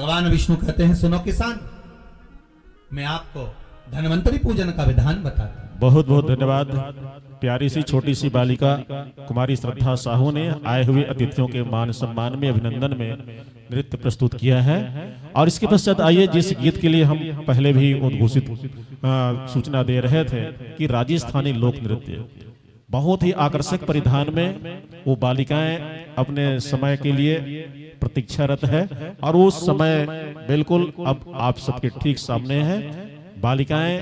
भगवान विष्णु कहते हैं सुनो किसान, मैं आपको धन्वंतरी पूजन का विधान बताता हूं। बहुत बहुत धन्यवाद। प्यारी सी छोटी सी बालिका कुमारी श्रद्धा साहू ने आए हुए अतिथियों के मान सम्मान में, अभिनंदन में नृत्य प्रस्तुत किया है। और इसके पश्चात आइए, जिस गीत के लिए हम पहले भी उद्घोषित सूचना दे रहे थे कि राजस्थानी लोक नृत्य बहुत ही आकर्षक परिधान में वो बालिकाएं अपने समय के लिए प्रतीक्षारत है, और वो समय बिल्कुल अब आप सबके ठीक सामने है। बालिकाएं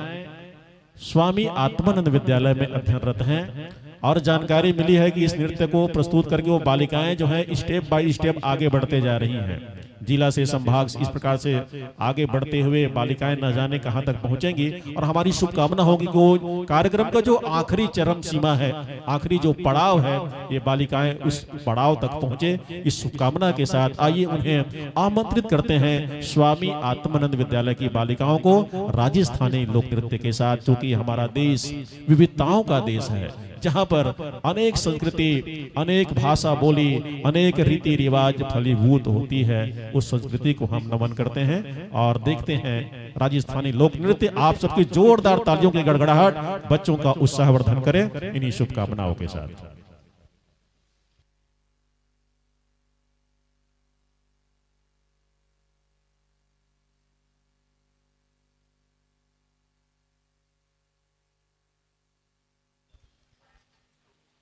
स्वामी आत्मानंद विद्यालय में अध्ययनरत हैं, और जानकारी मिली है कि इस नृत्य को प्रस्तुत करके वो बालिकाएं जो है स्टेप बाय स्टेप आगे बढ़ते जा रही हैं। जिला से संभाग इस प्रकार से आगे बढ़ते हुए बालिकाएं न जाने कहां तक पहुंचेंगी, और हमारी शुभकामना होगी कि वो कार्यक्रम का जो आखिरी चरम सीमा है, आखिरी जो पड़ाव है, ये बालिकाएं उस पड़ाव तक पहुंचे। इस शुभकामना के साथ आइए उन्हें आमंत्रित करते हैं स्वामी आत्मानंद विद्यालय की बालिकाओं को राजस्थानी लोक नृत्य के साथ, क्योंकि हमारा देश विविधताओं का देश है, जहां पर अनेक संस्कृति, अनेक भाषा बोली, अनेक रीति रिवाज फलीभूत होती है। उस संस्कृति को हम नमन करते हैं और देखते हैं राजस्थानी लोक नृत्य। आप सबकी जोरदार तालियों की गड़गड़ाहट बच्चों का उत्साहवर्धन करे इन्हीं शुभकामनाओं के साथ।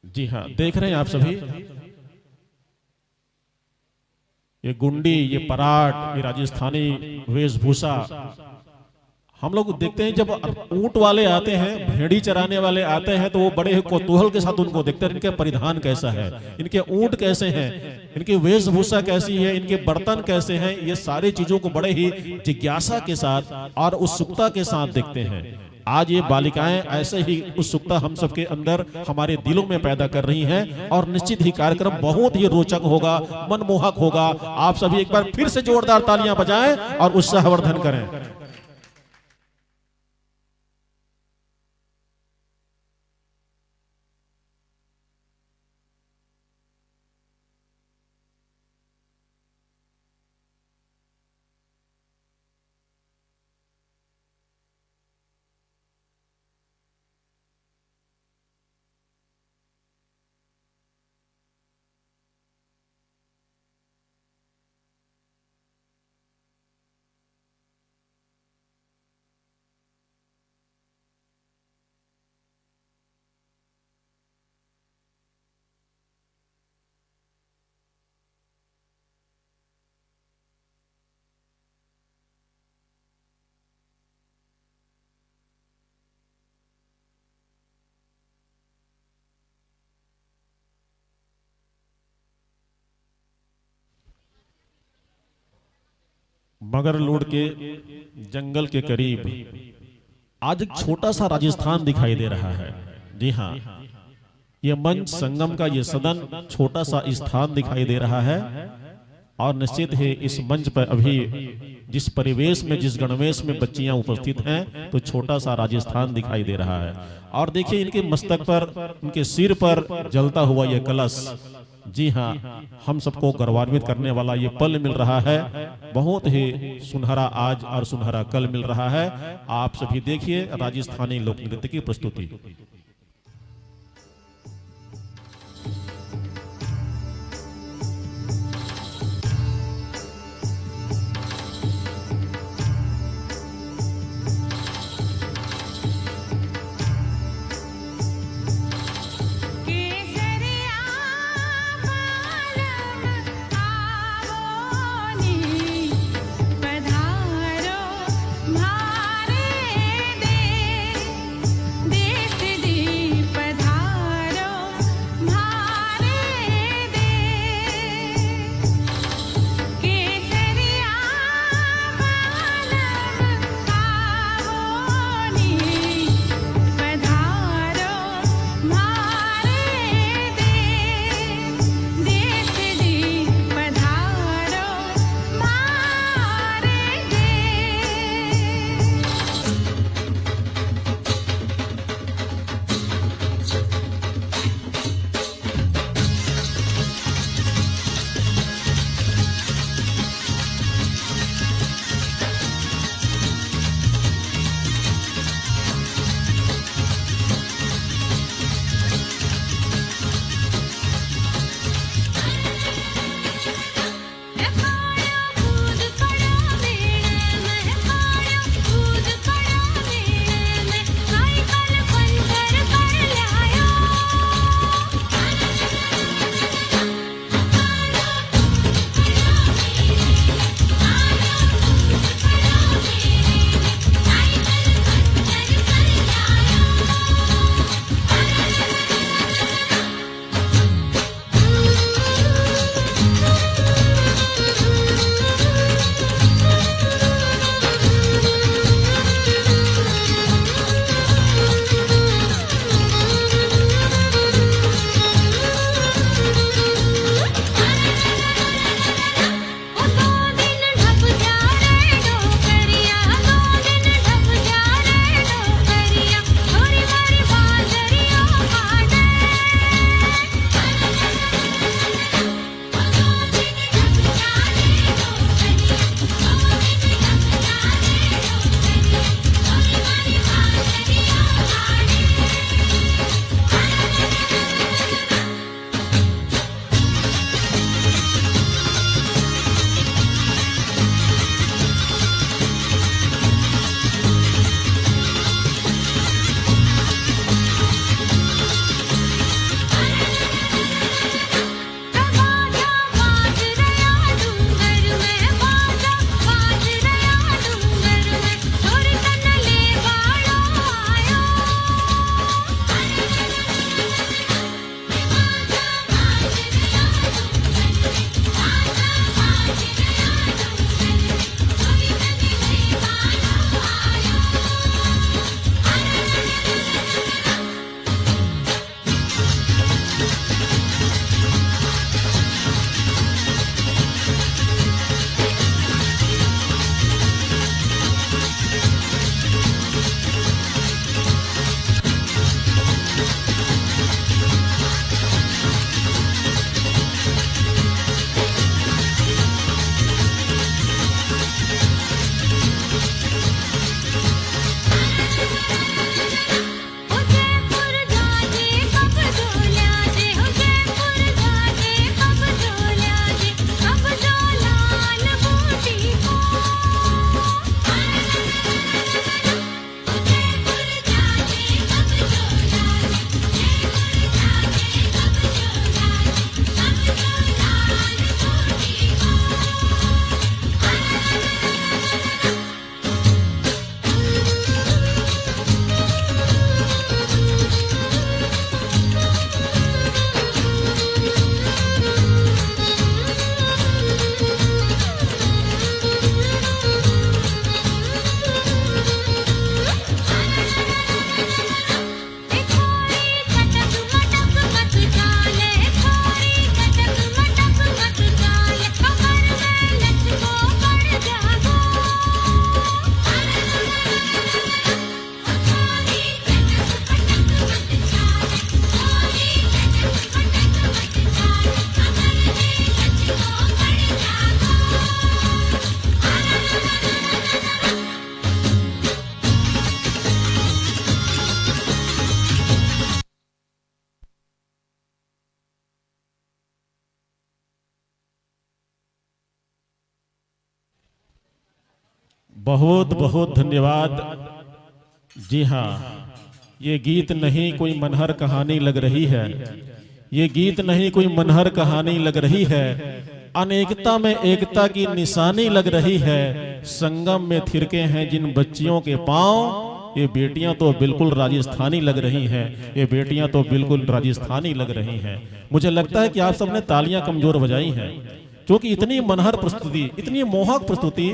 जी हाँ, देख रहे हैं आप सभी, ये गुंडी, ये पराट, ये राजस्थानी वेशभूषा हम लोग देखते हैं। जब ऊंट वाले आते हैं, भेड़ी चराने वाले आते हैं, तो वो बड़े कौतूहल के साथ उनको देखते हैं, इनके परिधान कैसा है, इनके ऊंट कैसे हैं, इनकी वेशभूषा कैसी है, इनके बर्तन कैसे हैं। ये सारी चीजों को बड़े ही जिज्ञासा के साथ और उत्सुकता के साथ देखते हैं। आज ये बालिकाएं ऐसे ही उत्सुकता हम सबके अंदर, हमारे दिलों में पैदा कर रही हैं, और निश्चित ही कार्यक्रम बहुत ही रोचक होगा, मनमोहक होगा। आप सभी एक बार फिर से जोरदार तालियां बजाएं और उत्साहवर्धन करें। मगरलोड के जंगल के करीब आज एक छोटा सा राजस्थान दिखाई दे रहा है। जी हाँ, ये मंच संगम का ये सदन छोटा सा स्थान दिखाई दे रहा है, और निश्चित है इस मंच पर अभी जिस परिवेश में, जिस गणवेश में बच्चियां उपस्थित हैं, तो छोटा सा राजस्थान दिखाई दे रहा है। और देखिए इनके मस्तक पर, उनके सिर पर जलता हुआ ये कलश, जी हाँ, हम सबको गौरवान्वित करने वाला ये पल मिल रहा है। बहुत ही सुनहरा आज और सुनहरा कल मिल रहा है। आप सभी देखिए राजस्थानी लोक नृत्य की प्रस्तुति। देश बहुत बहुत धन्यवाद। जी हाँ, ये गीत नहीं कोई मनहर कहानी लग रही है, ये गीत नहीं कोई मनहर कहानी लग रही है, अनेकता में एकता की निशानी लग रही है। संगम में थिरके हैं जिन बच्चियों के पांव, ये बेटियां तो बिल्कुल राजस्थानी लग रही हैं, ये बेटियां तो बिल्कुल राजस्थानी लग रही हैं। मुझे लगता है कि आप सबने तालियां कमजोर बजाई हैं, क्योंकि इतनी मनहर प्रस्तुति, इतनी मोहक प्रस्तुति,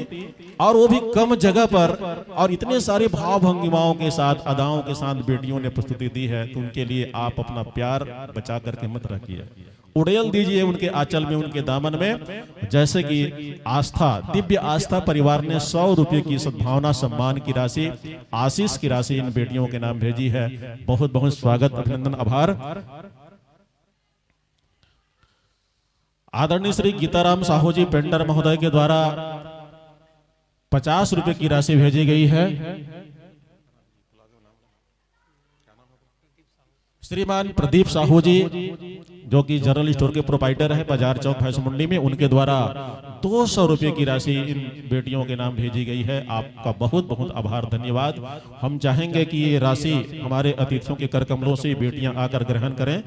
और वो भी कम जगह पर, और इतने सारे भाव भंगिमाओं के साथ, अदाओं के साथ बेटियों ने प्रस्तुति दी है। तो उनके लिए आप अपना प्यार बचा करके मत रखिए, उड़ेल दीजिए उनके आंचल में, उनके दामन में। जैसे कि आस्था, दिव्य आस्था परिवार ने 100 रुपए की सद्भावना सम्मान की राशि, आशीष की राशि इन बेटियों के नाम भेजी है। बहुत बहुत स्वागत, अभिनंदन, आभार। आदरणीय श्री गीताराम साहू जी पेंटर महोदय के द्वारा 50 रुपए की राशि भेजी गई है। श्रीमान प्रदीप साहू जी, जो कि जनरल स्टोर के प्रोपाइटर हैं बाजार चौक भैंस मुंडी में, उनके द्वारा 200 रुपए की राशि इन बेटियों के नाम भेजी गई है। आपका बहुत बहुत आभार, धन्यवाद। हम चाहेंगे कि ये राशि हमारे अतिथियों के कर कमलों से बेटियां आकर ग्रहण करें,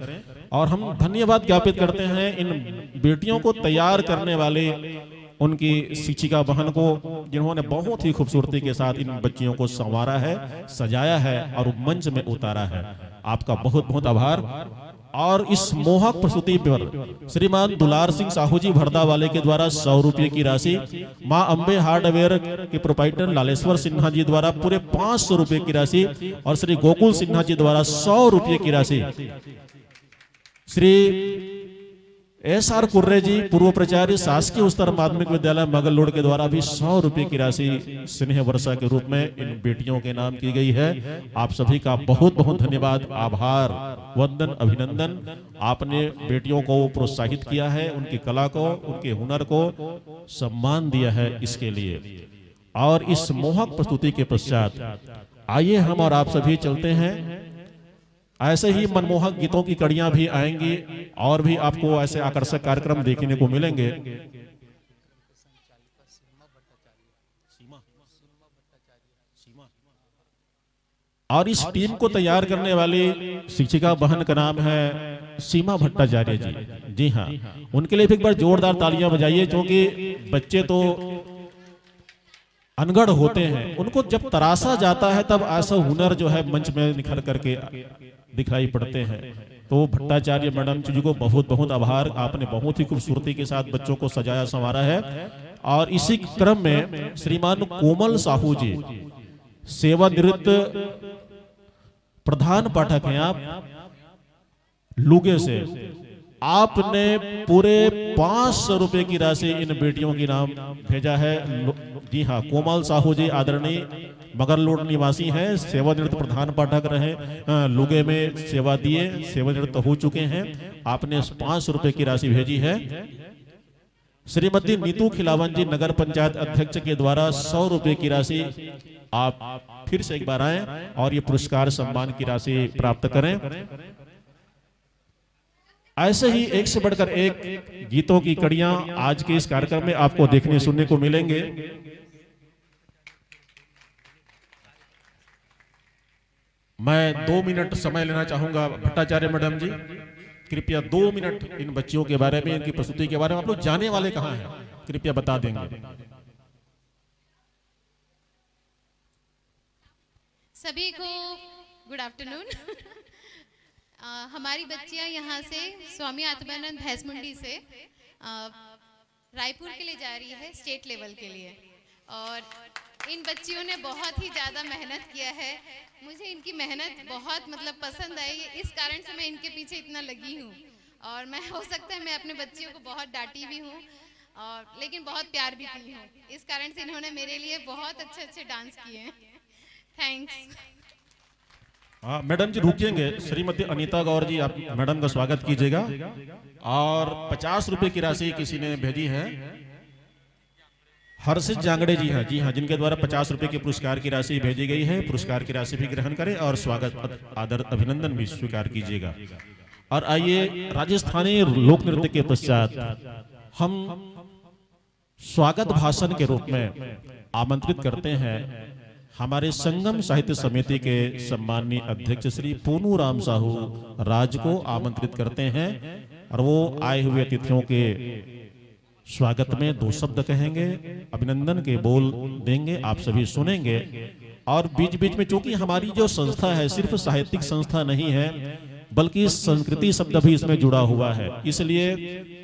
और हम धन्यवाद ज्ञापित करते हैं इन बेटियों को तैयार करने वाले उनकी शिक्षिका बहन को, जिन्होंने बहुत ही खूबसूरती के साथ इन बच्चियों को संवारा है, सजाया है और मंच में उतारा है। आपका बहुत बहुत आभार। और इस मोहक प्रस्तुति पर श्रीमान दुलार सिंह साहू जी भरदा वाले के द्वारा 100 रुपए की राशि, मां अंबे हार्डवेयर के प्रोपाइटर लालेश्वर सिन्हा जी द्वारा पूरे 500 रुपए की राशि, और श्री गोकुल सिन्हा जी द्वारा 100 रुपए की राशि, श्री SR कुर्रे जी पूर्व प्राचार्य शासकीय उच्चतर माध्यमिक विद्यालय मगललोड के द्वारा भी 100 रुपए की राशि स्नेह वर्षा के रूप में इन बेटियों के नाम की गई है। आप सभी का बहुत बहुत धन्यवाद, आभार, वंदन, अभिनंदन। आपने बेटियों को प्रोत्साहित किया है, उनकी कला को, उनके हुनर को सम्मान दिया है, इसके लिए। और इस मोहक प्रस्तुति के पश्चात आइए हम और आप सभी चलते हैं। ऐसे ही मनमोहक गीतों की कड़ियां भी आएंगी, और भी आपको ऐसे आकर्षक कार्यक्रम देखने को मिलेंगे। और इस टीम को तैयार करने वाली शिक्षिका बहन का नाम है सीमा भट्टाचार्य जी। जी हाँ, उनके लिए भी एक बार जोरदार तालियां बजाइए, क्योंकि बच्चे तो अनगढ़ होते हैं, उनको जब तराशा जाता है तब ऐसा हुनर जो है मंच में निखर करके दिखाई पड़ते हैं। तो भट्टाचार्य मैडम जी को बहुत बहुत आभार, आपने बहुत ही खूबसूरती के साथ बच्चों को सजाया संवारा है। और इसी क्रम में श्रीमान कोमल साहू जी, सेवानिवृत्त प्रधान पाठक हैं आप लुगे से, आपने पूरे 500 रुपए की राशि इन बेटियों के नाम भेजा है। जी हाँ, कोमल साहू जी आदरणीय मगरलोड निवासी हैं, सेवानिवृत्त प्रधान पाठक रहे, लुगे में सेवा दिए, सेवानिवृत्त हो चुके हैं। आपने 500 रुपए की राशि भेजी है। श्रीमती नीतू खिलावन जी नगर पंचायत अध्यक्ष के द्वारा 100 रुपए की राशि, आप फिर से एक बार आए और ये पुरस्कार सम्मान की राशि प्राप्त करें। ऐसे ही एक से बढ़कर एक गीतों की कड़ियां आज के इस कार्यक्रम में आपको देखने सुनने को मिलेंगे। मैं 2 मिनट समय लेना चाहूंगा भट्टाचार्य मैडम जी, कृपया 2 मिनट इन बच्चियों के बारे में, इनकी प्रस्तुति के बारे में, आप लोग जाने वाले कहां हैं कृपया बता देंगे। सभी को गुड आफ्टरनून। हमारी बच्चियां यहाँ से स्वामी आत्मानंद भैंस मुंडी से रायपुर के लिए जा रही है स्टेट लेवल के लिए, और इन बच्चियों ने बहुत ही ज़्यादा मेहनत किया है। मुझे इनकी मेहनत बहुत पसंद आई, इस कारण से मैं इनके पीछे इतना लगी हूँ। और मैं हो सकता है मैं अपने बच्चियों को बहुत डांटी भी हूँ, और लेकिन बहुत प्यार भी की हूँ। इस कारण से इन्होंने मेरे लिए बहुत अच्छे अच्छे डांस किए हैं। थैंक्स। मैडम जी रुकेंगे, श्रीमती अनीता गौर जी आप मैडम का स्वागत कीजिएगा। और 50 रुपए की राशि किसी ने भेजी है, हर्षित जांगड़े जी हैं, जी हाँ, जिनके द्वारा 50 रुपए के पुरस्कार की राशि भेजी गई है। पुरस्कार की राशि भी ग्रहण करें और स्वागत, आदर, अभिनंदन भी स्वीकार कीजिएगा। और आइए राजस्थानी लोक नृत्य के पश्चात हम स्वागत भाषण के रूप में आमंत्रित करते हैं हमारे संगम साहित्य समिति के सम्माननीय अध्यक्ष श्री पूनू राम साहू राज को आमंत्रित करते हैं और वो आए हुए अतिथियों के स्वागत में 2 शब्द कहेंगे, अभिनंदन के बोल देंगे, आप सभी सुनेंगे। और बीच बीच में, चूंकि हमारी जो संस्था है सिर्फ साहित्यिक संस्था नहीं है बल्कि संस्कृति शब्द भी इसमें जुड़ा हुआ है, इसलिए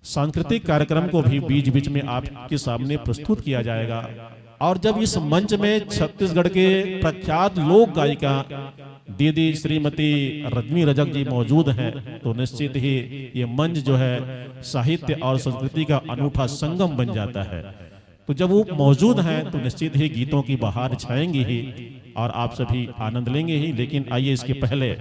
सांस्कृतिक कार्यक्रम को भी बीच बीच में आपके सामने प्रस्तुत किया जाएगा। और जब इस मंच में छत्तीसगढ़ के प्रख्यात लोक गायिका दीदी श्रीमती रजनी रजक जी मौजूद हैं तो निश्चित ही ये मंच जो है साहित्य और संस्कृति का अनूठा संगम बन जाता है। तो जब वो मौजूद हैं तो निश्चित ही गीतों की बहार छाएंगी ही और आप सभी आनंद लेंगे ही। लेकिन आइए इसके पहले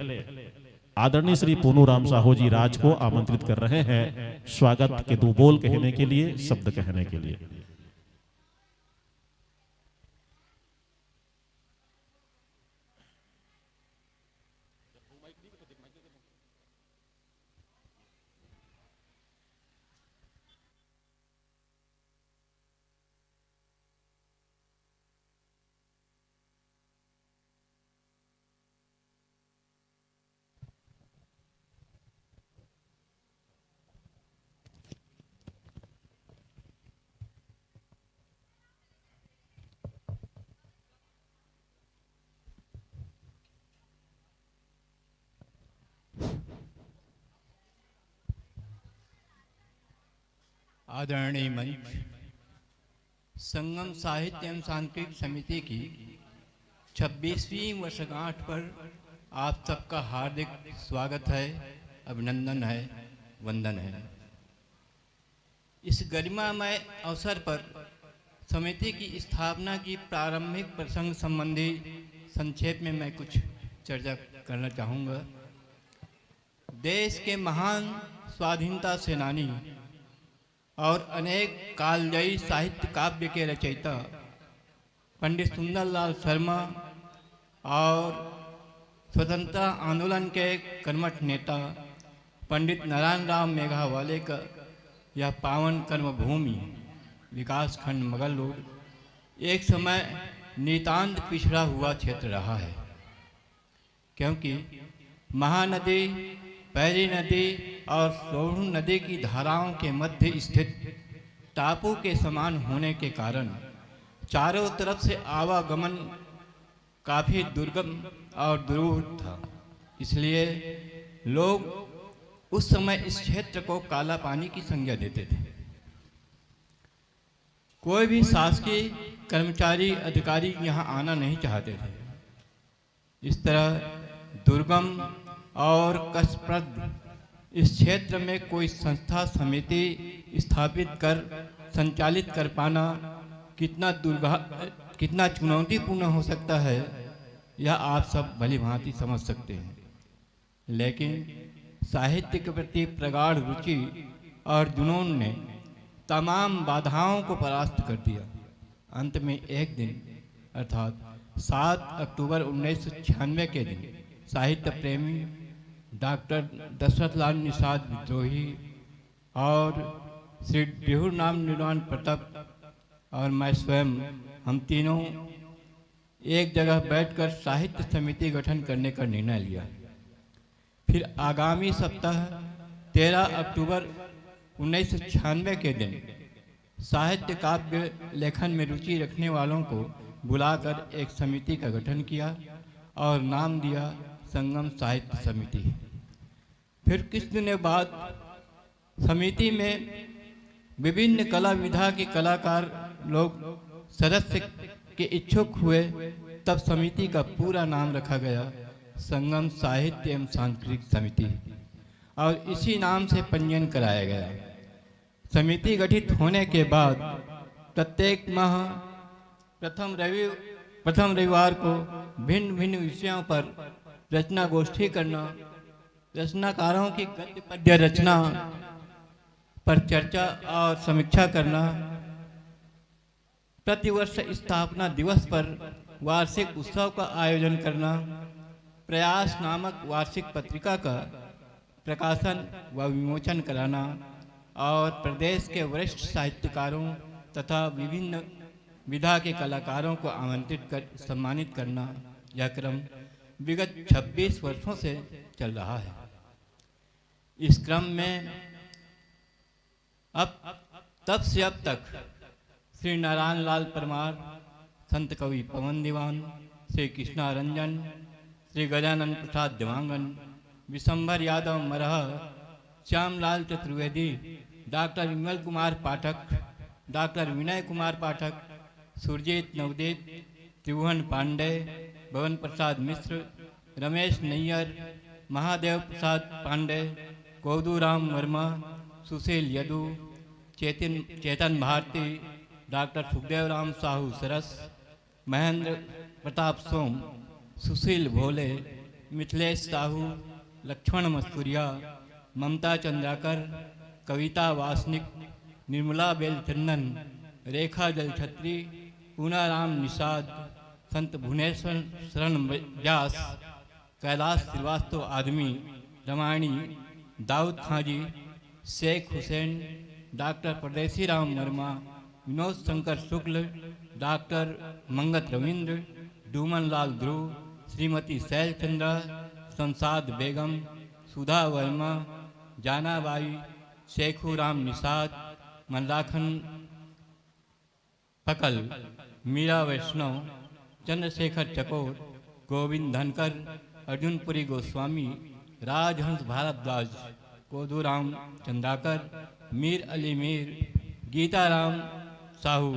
आदरणीय श्री पूनू राम साहू जी राज को आमंत्रित कर रहे हैं स्वागत के 2 बोल कहने के लिए, शब्द कहने के लिए। आदरणीय मंच, संगम साहित्य एवं सांस्कृतिक समिति की 26वीं वर्षगांठ पर आप सबका हार्दिक स्वागत है, अभिनंदन है, वंदन है। इस गरिमामय अवसर पर समिति की स्थापना की प्रारंभिक प्रसंग संबंधी संक्षेप में मैं कुछ चर्चा करना चाहूँगा। देश के महान स्वाधीनता सेनानी और अनेक कालजयी साहित्य काव्य के रचयिता पंडित सुंदरलाल शर्मा और स्वतंत्रता आंदोलन के कर्मठ नेता पंडित नारायण राव मेघावाले का यह पावन कर्मभूमि विकासखंड मगल रोड एक समय नितांत पिछड़ा हुआ क्षेत्र रहा है, क्योंकि महानदी, पैरी नदी और सोढ़ नदी की धाराओं के मध्य स्थित टापू के समान होने के कारण चारों तरफ से आवागमन काफ़ी दुर्गम और दूर था। इसलिए लोग उस समय इस क्षेत्र को काला पानी की संज्ञा देते थे। कोई भी शासकीय कर्मचारी अधिकारी यहाँ आना नहीं चाहते थे। इस तरह दुर्गम और कष्टप्रद इस क्षेत्र में कोई संस्था समिति स्थापित कर संचालित कर पाना कितना चुनौतीपूर्ण हो सकता है, यह आप सब भली भांति समझ सकते हैं। लेकिन साहित्य के प्रति प्रगाढ़ रुचि और जुनून ने तमाम बाधाओं को परास्त कर दिया। अंत में एक दिन अर्थात 7 अक्टूबर 1996 के दिन साहित्य प्रेमी डॉक्टर दशरथ लाल निषाद विद्रोही और श्री बिहुर नाम निर्वाण प्रताप और मैं स्वयं, हम तीनों एक जगह बैठकर साहित्य समिति गठन करने का निर्णय लिया। फिर आगामी सप्ताह 13 अक्टूबर 1996 के दिन साहित्य काव्य लेखन में रुचि रखने वालों को बुलाकर एक समिति का गठन किया और नाम दिया संगम साहित्य समिति। फिर कुछ दिनों बाद समिति में विभिन्न कला विधा के कलाकार लोग सदस्य के इच्छुक हुए। तब समिति का पूरा नाम रखा गया संगम साहित्य एवं सांस्कृतिक समिति और इसी नाम से पंजीयन कराया गया। समिति गठित होने के बाद प्रत्येक माह प्रथम रविवार को भिन्न भिन्न विषयों पर रचना गोष्ठी करना, रचनाकारों की गद्य पद्य रचना पर चर्चा और समीक्षा करना, प्रतिवर्ष स्थापना दिवस पर वार्षिक उत्सव का आयोजन करना, प्रयास नामक वार्षिक पत्रिका का प्रकाशन व विमोचन कराना, और प्रदेश के वरिष्ठ साहित्यकारों तथा विभिन्न विधा के कलाकारों को सम्मानित करना यह क्रम विगत 26 वर्षों से चल रहा है। इस क्रम में तब से अब तक श्री नारायण लाल परमार, संत कवि पवन दीवान, श्री कृष्णा रंजन, श्री गजानंद प्रसाद देवांगन, विशंभर यादव मरह, श्यामलाल चतुर्वेदी, डॉक्टर विमल कुमार पाठक, डॉक्टर विनय कुमार पाठक, सुरजीत नवदीप, त्रिभुवन पांडे, भवन प्रसाद मिश्र, रमेश नैयर, महादेव प्रसाद पांडे, कोदूराम वर्मा, सुशील यदु, चेतन भारती, डॉक्टर सुखदेव राम साहू सरस, महेंद्र प्रताप सोम, सुशील भोले, मिथिलेश साहू, लक्ष्मण मस्तूरिया, ममता चंद्राकर, कविता वासनिक, निर्मला बेलचंदन, रेखा जलछत्री, पूनाराम निषाद, संत भुवनेश्वर शरण व्यास, कैलाश श्रीवास्तव आदमी, रामायणी, दाऊद खाजी, शेख हुसैन, डॉक्टर परदेसी राम वर्मा, विनोद शंकर शुक्ल, डॉक्टर मंगत रविंद्र, डूमन लाल ध्रुव, श्रीमती शैलचंद्रा, संसाद बेगम, सुधा वर्मा, जानाबाई, शेखू राम निषाद, मंदाखन पकल, मीरा वैष्णव, चंद्रशेखर चकोर, गोविंद धनकर, अर्जुनपुरी गोस्वामी, राजहंस भारद्वाज, कोदूराम चंद्राकर, मीर अली मीर, गीताराम साहू,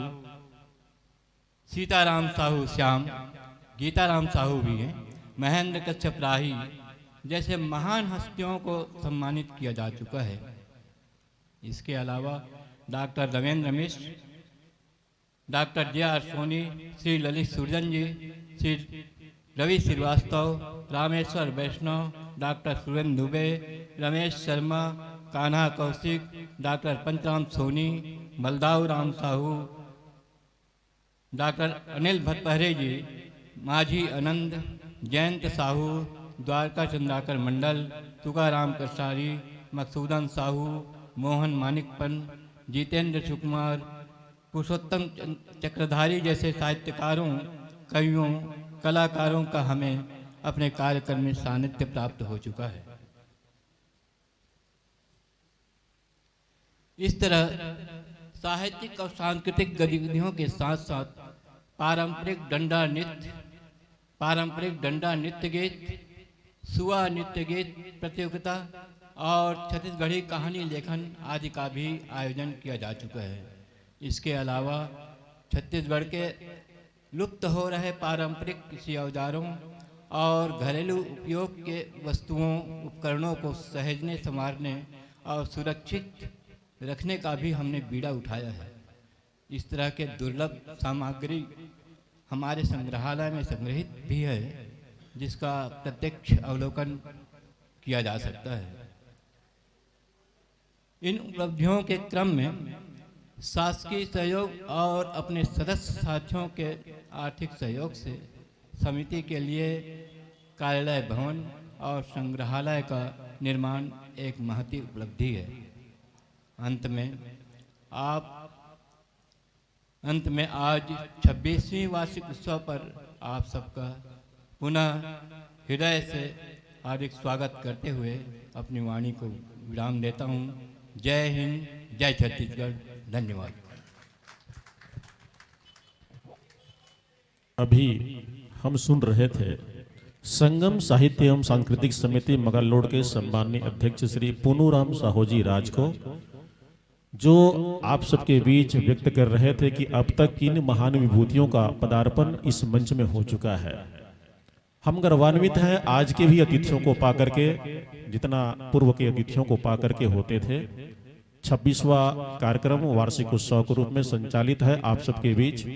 सीताराम साहू श्याम, गीताराम साहू भी हैं, महेंद्र कश्यप राही जैसे महान हस्तियों को सम्मानित किया जा चुका है। इसके अलावा doctor Ravindra Mishra, doctor J R. Soni, Shri Lalit Surjan ji, Shri Ravi Shrivastava, Rameshwar Vaishnav, doctor Surendra Dubey, Ramesh Sharma, Kanha Kaushik, doctor Panchram Soni, Baldau Ram Sahu, doctor Anil Bhattpahare ji, Majhi Anand, Jayant Sahu, Dwarka Chandrakar मंडल, तुकाराम कसारी, मकसूदन साहू, मोहन मानिकपन, जितेंद्र सुकुमार, पुरुषोत्तम चक्रधारी जैसे साहित्यकारों, कवियों, कलाकारों का हमें अपने कार्यक्रम में सानिध्य प्राप्त हो चुका है। इस तरह साहित्यिक और सांस्कृतिक गतिविधियों के साथ साथ पारंपरिक डंडा नृत्य गीत, सुआ नृत्य गीत प्रतियोगिता और छत्तीसगढ़ी कहानी लेखन आदि का भी आयोजन किया जा चुका है। इसके अलावा छत्तीसगढ़ के लुप्त हो रहे पारंपरिक कृषि औजारों और घरेलू उपयोग के वस्तुओं उपकरणों को सहेजने, संवारने और सुरक्षित रखने का भी हमने बीड़ा उठाया है। इस तरह के दुर्लभ सामग्री हमारे संग्रहालय में संग्रहित भी है, जिसका प्रत्यक्ष अवलोकन किया जा सकता है। इन उपलब्धियों के क्रम में शासकीय सहयोग और अपने सदस्य साथियों के आर्थिक सहयोग से समिति के लिए कार्यालय भवन और संग्रहालय का निर्माण एक महती उपलब्धि है। अंत में आज 26वीं वार्षिक उत्सव पर आप सबका पुनः हृदय से हार्दिक स्वागत करते हुए अपनी वाणी को विराम देता हूँ। जय हिंद, जय छत्तीसगढ़, धन्यवाद। अभी हम सुन रहे थे संगम साहित्य एवं सांस्कृतिक समिति मगललोड के सम्माननीय अध्यक्ष श्री पूनूराम साहू जी राज को, जो आप सबके बीच व्यक्त कर रहे थे कि अब तक किन महान विभूतियों का पदार्पण इस मंच में हो चुका है। हम गर्वान्वित हैं आज के भी अतिथियों को पाकर के, जितना पूर्व के अतिथियों को पाकर के होते थे। 26वां कार्यक्रम वार्षिक उत्सव के रूप में संचालित है आप सबके बीच।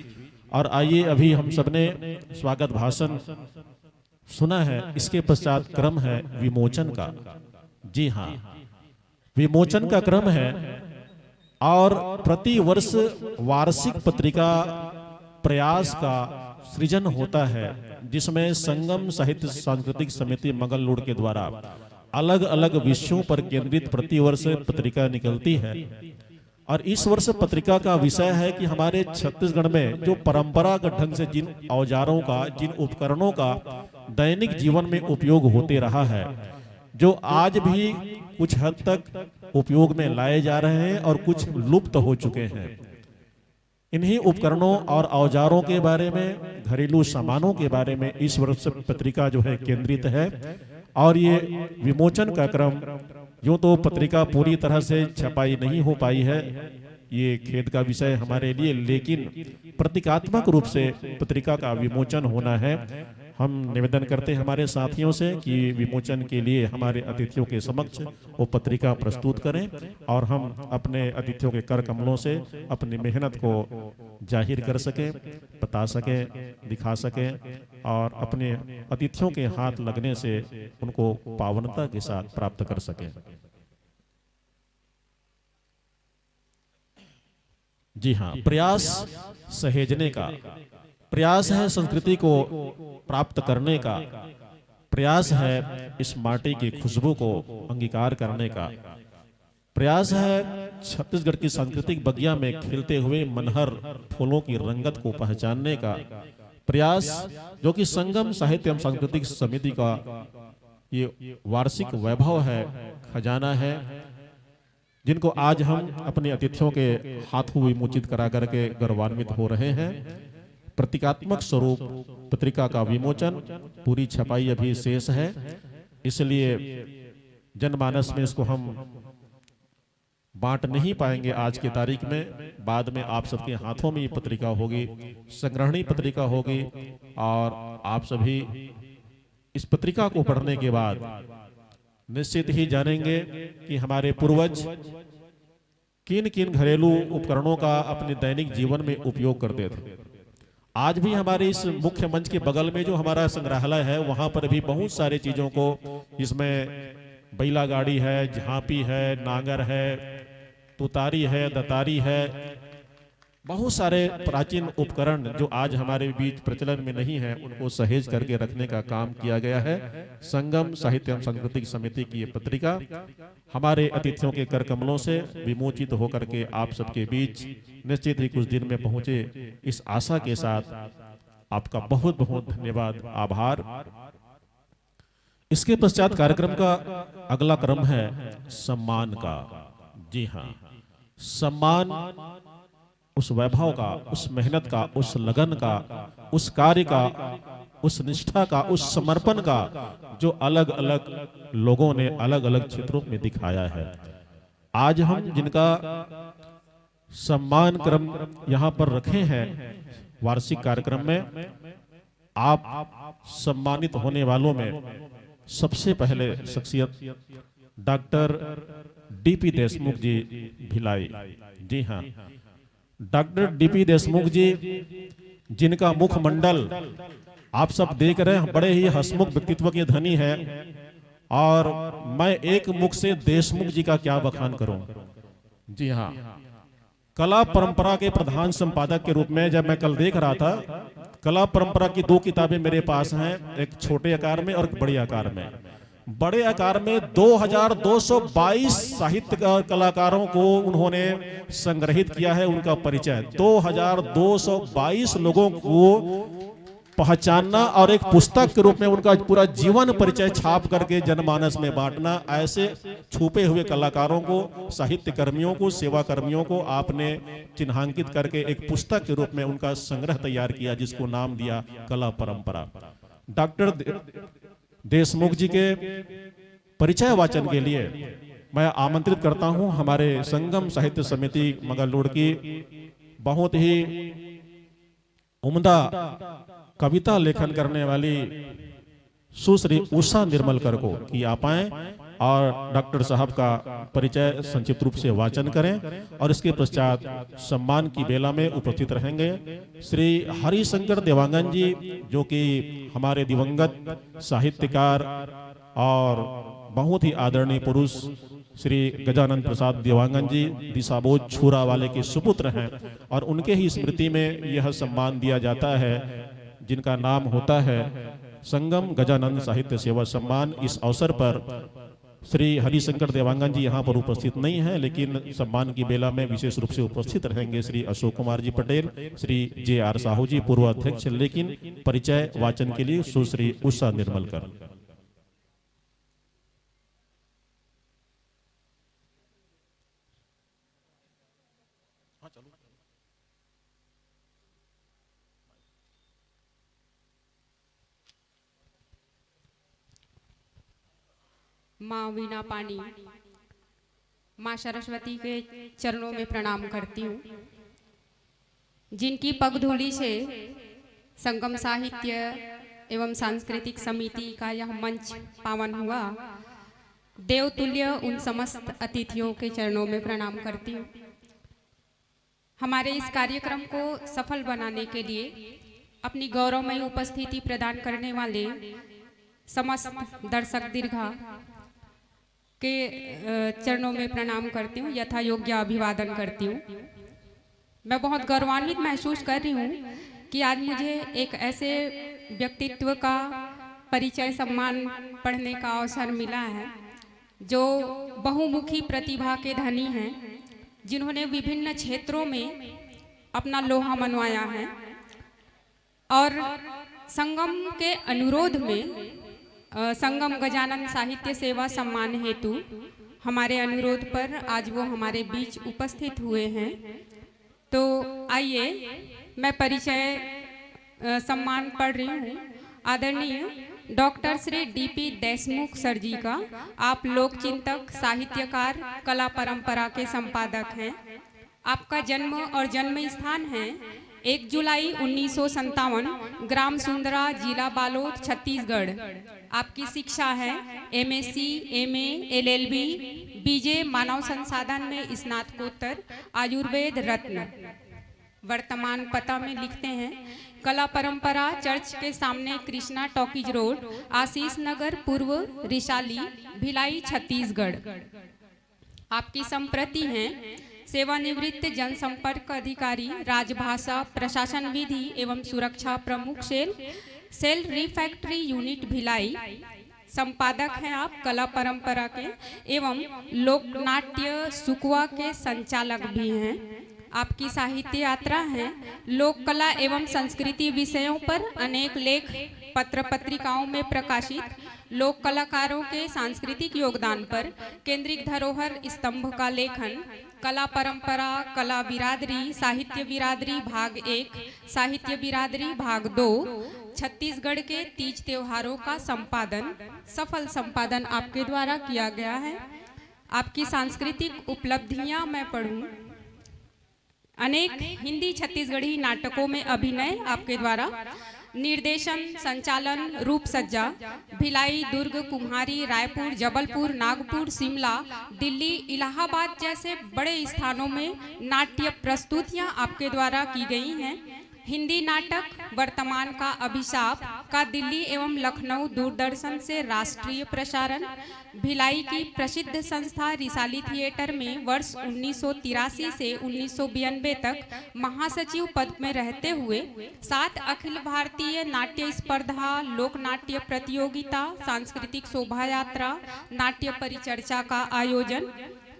और आइए, अभी हम सबने स्वागत भाषण सुना है, इसके पश्चात क्रम है विमोचन का। जी हाँ, विमोचन का क्रम है और प्रति वर्ष वार्षिक पत्रिका प्रयास का सृजन होता है, जिसमें संगम साहित्य सांस्कृतिक समिति मगललोड के द्वारा अलग अलग विषयों पर केंद्रित प्रतिवर्ष पत्रिका निकलती है। और इस वर्ष पत्रिका का विषय है कि हमारे छत्तीसगढ़ में जो परंपरागत ढंग से जिन औजारों का, जिन उपकरणों का दैनिक जीवन में उपयोग होते रहा है, जो आज भी कुछ हद तक उपयोग में लाए जा रहे हैं और कुछ लुप्त हो चुके हैं, इन्हीं उपकरणों और औजारों के बारे में, घरेलू सामानों के बारे में इस वर्ष पत्रिका जो है केंद्रित है। और ये विमोचन का क्रम, यूं तो पत्रिका पूरी तरह से छपाई नहीं हो पाई है, ये खेद का विषय हमारे लिए, लेकिन प्रतीकात्मक रूप से पत्रिका का विमोचन होना है। हम निवेदन करते हैं हमारे साथियों से कि विमोचन के लिए हमारे अतिथियों के समक्ष वो पत्रिका प्रस्तुत करें और हम अपने अतिथियों के कर कमलों से अपनी मेहनत को जाहिर कर सकें, बता सकें, दिखा सकें और अपने अतिथियों के हाथ लगने से उनको पावनता के साथ प्राप्त कर सकें। जी हाँ, प्रयास सहेजने का प्रयास है, संस्कृति को प्राप्त करने का प्रयास है, इस माटी की खुशबू को अंगीकार करने का प्रयास है, छत्तीसगढ़ की सांस्कृतिक बगिया में खिलते हुए मनहर फूलों की रंगत को पहचानने का प्रयास, जो कि संगम साहित्य एवं सांस्कृतिक समिति का ये वार्षिक वैभव है, खजाना है, जिनको आज हम अपने अतिथियों के हाथों विमोचित करा करके गौरवान्वित हो रहे हैं। प्रतीकात्मक स्वरूप पत्रिका का विमोचन, पूरी छपाई अभी शेष है, इसलिए जनमानस में इसको हम बांट नहीं पाएंगे आज की तारीख में। बाद में आप सबके हाथों में ये पत्रिका होगी, संग्रहणी पत्रिका होगी और आप सभी इस पत्रिका को पढ़ने के बाद निश्चित ही जानेंगे कि हमारे पूर्वज किन किन घरेलू उपकरणों का अपने दैनिक जीवन में उपयोग करते थे। आज भी हमारे इस मुख्य मंच के बगल में जो हमारा संग्रहालय है, वहां पर भी बहुत सारे चीजों को, इसमें बैला गाड़ी है, झांपी है, नांगर है, तुतारी है, दतारी है, बहुत सारे प्राचीन उपकरण जो आज हमारे बीच प्रचलन में नहीं है, उनको सहेज करके रखने का काम किया गया है। संगम साहित्य एवं सांस्कृतिक समिति की ये पत्रिका हमारे अतिथियों के कर कमलों से विमोचित होकर के आप सबके बीच निश्चित ही कुछ दिन में पहुंचे, इस आशा के साथ आपका बहुत बहुत धन्यवाद, आभार। इसके पश्चात कार्यक्रम का अगला क्रम है सम्मान का। जी हाँ, सम्मान उस वैभव का, उस मेहनत का, उस लगन का, उस कार्य का, उस निष्ठा का, उस समर्पण का, जो अलग अलग लोगों ने अलग अलग क्षेत्रों में दिखाया है। आज हम जिनका सम्मान क्रम यहाँ पर रखे हैं वार्षिक कार्यक्रम में, आप सम्मानित होने वालों में सबसे पहले शख्सियत डॉक्टर डीपी देशमुख जी भिलाई। जी हाँ, डॉक्टर डीपी देशमुख जी, जिनका मुखमंडल आप सब देख रहे हैं, बड़े ही हंसमुख व्यक्तित्व के धनी है और मैं एक मुख से देशमुख जी का क्या बखान करूं। जी हाँ, कला परंपरा के प्रधान संपादक के रूप में जब मैं कल देख रहा था, कला परंपरा की 2 किताबें मेरे पास हैं, एक छोटे आकार में और एक बड़े आकार में। बड़े आकार में 2222 साहित्य कलाकारों को उन्होंने संग्रहित किया है, उनका परिचय 2222 लोगों को पहचानना और एक पुस्तक के रूप में उनका पूरा जीवन परिचय छाप करके जनमानस में बांटना, ऐसे छुपे हुए कलाकारों को, साहित्य कर्मियों को, सेवा कर्मियों को आपने चिन्हांकित करके एक पुस्तक के रूप में उनका संग्रह तैयार किया, जिसको नाम दिया कला परंपरा। डॉक्टर देशमुख जी के परिचय वाचन के लिए मैं आमंत्रित करता हूं हमारे संगम साहित्य समिति मगललोड की बहुत ही उम्दा कविता लेखन करने वाली सुश्री उषा निर्मलकर को कि आप आएं और डॉक्टर साहब का परिचय संक्षिप्त रूप से वाचन करें और इसके पश्चात सम्मान की बेला में उपस्थित रहेंगे श्री हरिशंकर देवांगन जी, जो कि हमारे दिवंगत साहित्यकार और बहुत ही आदरणीय पुरुष श्री गजानंद प्रसाद देवांगन जी दिशाबोझ छुरा वाले के सुपुत्र हैं और उनके ही स्मृति में यह सम्मान दिया जाता है, जिनका नाम होता है संगम गजानंद साहित्य सेवा सम्मान। इस अवसर पर श्री हरिशंकर देवांगन जी यहाँ पर उपस्थित नहीं हैं, लेकिन सम्मान की बेला में विशेष रूप से उपस्थित रहेंगे श्री अशोक कुमार जी पटेल, श्री JR साहू जी पूर्व अध्यक्ष। लेकिन परिचय वाचन के लिए सुश्री उषा निर्मलकर। माँ वीणा पानी, माँ सरस्वती के चरणों में प्रणाम करती हूँ, जिनकी पगधूलि से संगम साहित्य एवं सांस्कृतिक समिति का यह मंच पावन हुआ। देवतुल्य उन समस्त अतिथियों के चरणों में प्रणाम करती हूँ। हमारे इस कार्यक्रम को सफल बनाने के लिए अपनी गौरवमयी उपस्थिति प्रदान करने वाले समस्त दर्शक दीर्घा के चरणों में प्रणाम करती हूँ, यथा योग्य अभिवादन करती हूँ। मैं बहुत गौरवान्वित महसूस कर रही हूँ कि आज मुझे एक ऐसे व्यक्तित्व का परिचय सम्मान पढ़ने का अवसर मिला है जो बहुमुखी प्रतिभा के धनी हैं, जिन्होंने विभिन्न क्षेत्रों में अपना लोहा मनवाया है और संगम के अनुरोध में संगम गजानन साहित्य सेवा सम्मान हेतु हमारे अनुरोध पर आज वो हमारे बीच उपस्थित हुए हैं। तो आइए मैं परिचय सम्मान पढ़ रही हूँ। आदरणीय doctor Shri DP Deshmukh sir ji का। आप लोक चिंतक, साहित्यकार, कला परंपरा के संपादक हैं। आपका जन्म और जन्म स्थान है 1 जुलाई 1957, ग्राम सुंदरा, जिला बालोद, छत्तीसगढ़। आपकी शिक्षा है MSc, MA, LLB, BJ मानव संसाधन में स्नातकोत्तर, आयुर्वेद रत्न। वर्तमान पता में लिखते हैं कला परंपरा, चर्च के सामने, कृष्णा टॉकीज रोड, आशीष नगर पूर्व, रिशाली, भिलाई, छत्तीसगढ़। आपकी संप्रति हैं सेवानिवृत्त जनसंपर्क अधिकारी, राजभाषा प्रशासन विधि एवं सुरक्षा प्रमुख, सेल रिफैक्ट्री यूनिट भिलाई। संपादक हैं आप कला परंपरा के एवं लोकनाट्य सुकवा के संचालक भी हैं। आपकी साहित्य यात्रा है लोक कला एवं संस्कृति विषयों पर अनेक लेख पत्र पत्रिकाओं में प्रकाशित, लोक कलाकारों के सांस्कृतिक योगदान पर केंद्रित धरोहर स्तंभ का लेखन, कला परंपरा, कला बिरादरी, साहित्य बिरादरी भाग 1, साहित्य बिरादरी भाग 2, छत्तीसगढ़ के तीज त्योहारों का संपादन, सफल संपादन आपके द्वारा किया गया है। आपकी सांस्कृतिक उपलब्धियां मैं पढ़ूं। अनेक हिंदी छत्तीसगढ़ी नाटकों में अभिनय आपके द्वारा, निर्देशन, संचालन, रूप सज्जा, भिलाई, दुर्ग, कुम्हारी, रायपुर, जबलपुर, नागपुर, शिमला, दिल्ली, इलाहाबाद जैसे बड़े स्थानों में नाट्य प्रस्तुतियां आपके द्वारा की गई हैं। हिंदी नाटक वर्तमान का अभिशाप का दिल्ली एवं लखनऊ दूरदर्शन से राष्ट्रीय प्रसारण, भिलाई की प्रसिद्ध संस्था रिसाली थिएटर में वर्ष 1983 से 1992 तक महासचिव पद में रहते हुए 7 अखिल भारतीय नाट्य स्पर्धा, लोक नाट्य प्रतियोगिता, सांस्कृतिक शोभा यात्रा, नाट्य परिचर्चा का आयोजन,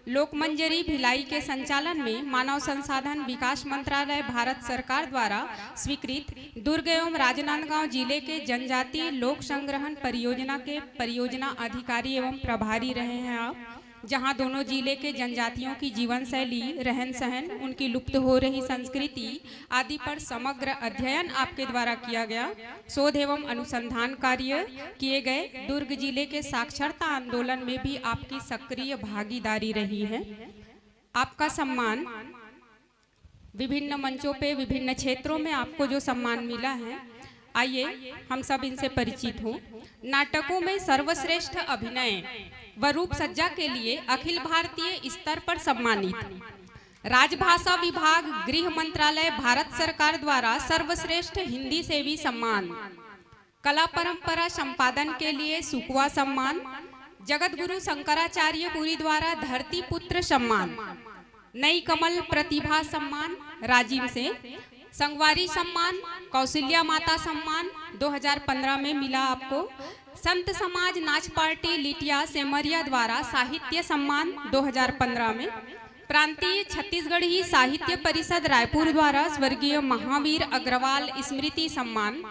लोकमंजरी भिलाई के संचालन में मानव संसाधन विकास मंत्रालय भारत सरकार द्वारा स्वीकृत दुर्ग एवं राजनांदगांव जिले के जनजातीय लोक संग्रहण परियोजना के परियोजना अधिकारी एवं प्रभारी रहे हैं आप, जहां दोनों जिले के जनजातियों की जीवन शैली, रहन सहन, उनकी लुप्त हो रही संस्कृति आदि पर समग्र अध्ययन आपके द्वारा किया गया। शोध एवं अनुसंधान कार्य किए गए। दुर्ग जिले के साक्षरता आंदोलन में भी आपकी सक्रिय भागीदारी रही है। आपका सम्मान विभिन्न मंचों पे, विभिन्न क्षेत्रों में आपको जो सम्मान मिला है, आइए हम सब इनसे परिचित हों। नाटकों में सर्वश्रेष्ठ अभिनय व रूप सज्जा के लिए अखिल भारतीय स्तर पर सम्मानित, राजभाषा विभाग, गृह मंत्रालय, भारत सरकार द्वारा सर्वश्रेष्ठ हिंदी सेवी सम्मान, कला परंपरा संपादन के लिए सुकवा सम्मान, जगत गुरु शंकराचार्य पुरी द्वारा धरती पुत्र सम्मान, नई कमल प्रतिभा सम्मान राजीव से, संगवारी सम्मान, कौशल्या माता सम्मान 2015 में मिला आपको। संत समाज नाच पार्टी लिटिया सेमरिया द्वारा साहित्य सम्मान 2015 में। प्रांतीय छत्तीसगढ़ी साहित्य परिषद रायपुर द्वारा स्वर्गीय महावीर अग्रवाल स्मृति सम्मान।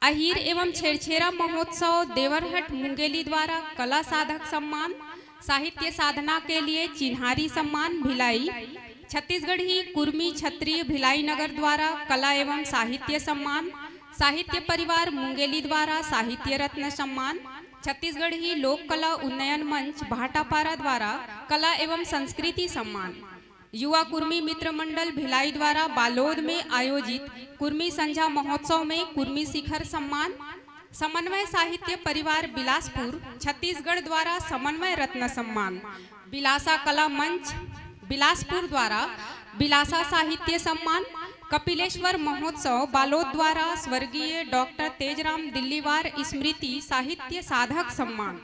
अहीर एवं छेरछेरा महोत्सव देवरहट मुंगेली द्वारा कला साधक सम्मान। साहित्य साधना के लिए चिन्हारी सम्मान भिलाई। छत्तीसगढ़ी कुर्मी क्षत्रिय भिलाई नगर द्वारा कला एवं साहित्य सम्मान। साहित्य परिवार मुंगेली द्वारा साहित्य रत्न सम्मान। छत्तीसगढ़ी लोक कला उन्नयन मंच भाटापारा द्वारा कला एवं संस्कृति सम्मान। युवा कुर्मी मित्र मंडल भिलाई द्वारा बालोद में आयोजित कुर्मी संझा महोत्सव में कुर्मी शिखर सम्मान। समन्वय साहित्य परिवार बिलासपुर छत्तीसगढ़ द्वारा समन्वय रत्न सम्मान। बिलासा कला मंच बिलासपुर द्वारा बिलासा साहित्य सम्मान। कपिलेश्वर महोत्सव बालोद द्वारा स्वर्गीय डॉक्टर तेजराम दिल्लीवार स्मृति साहित्य साधक सम्मान।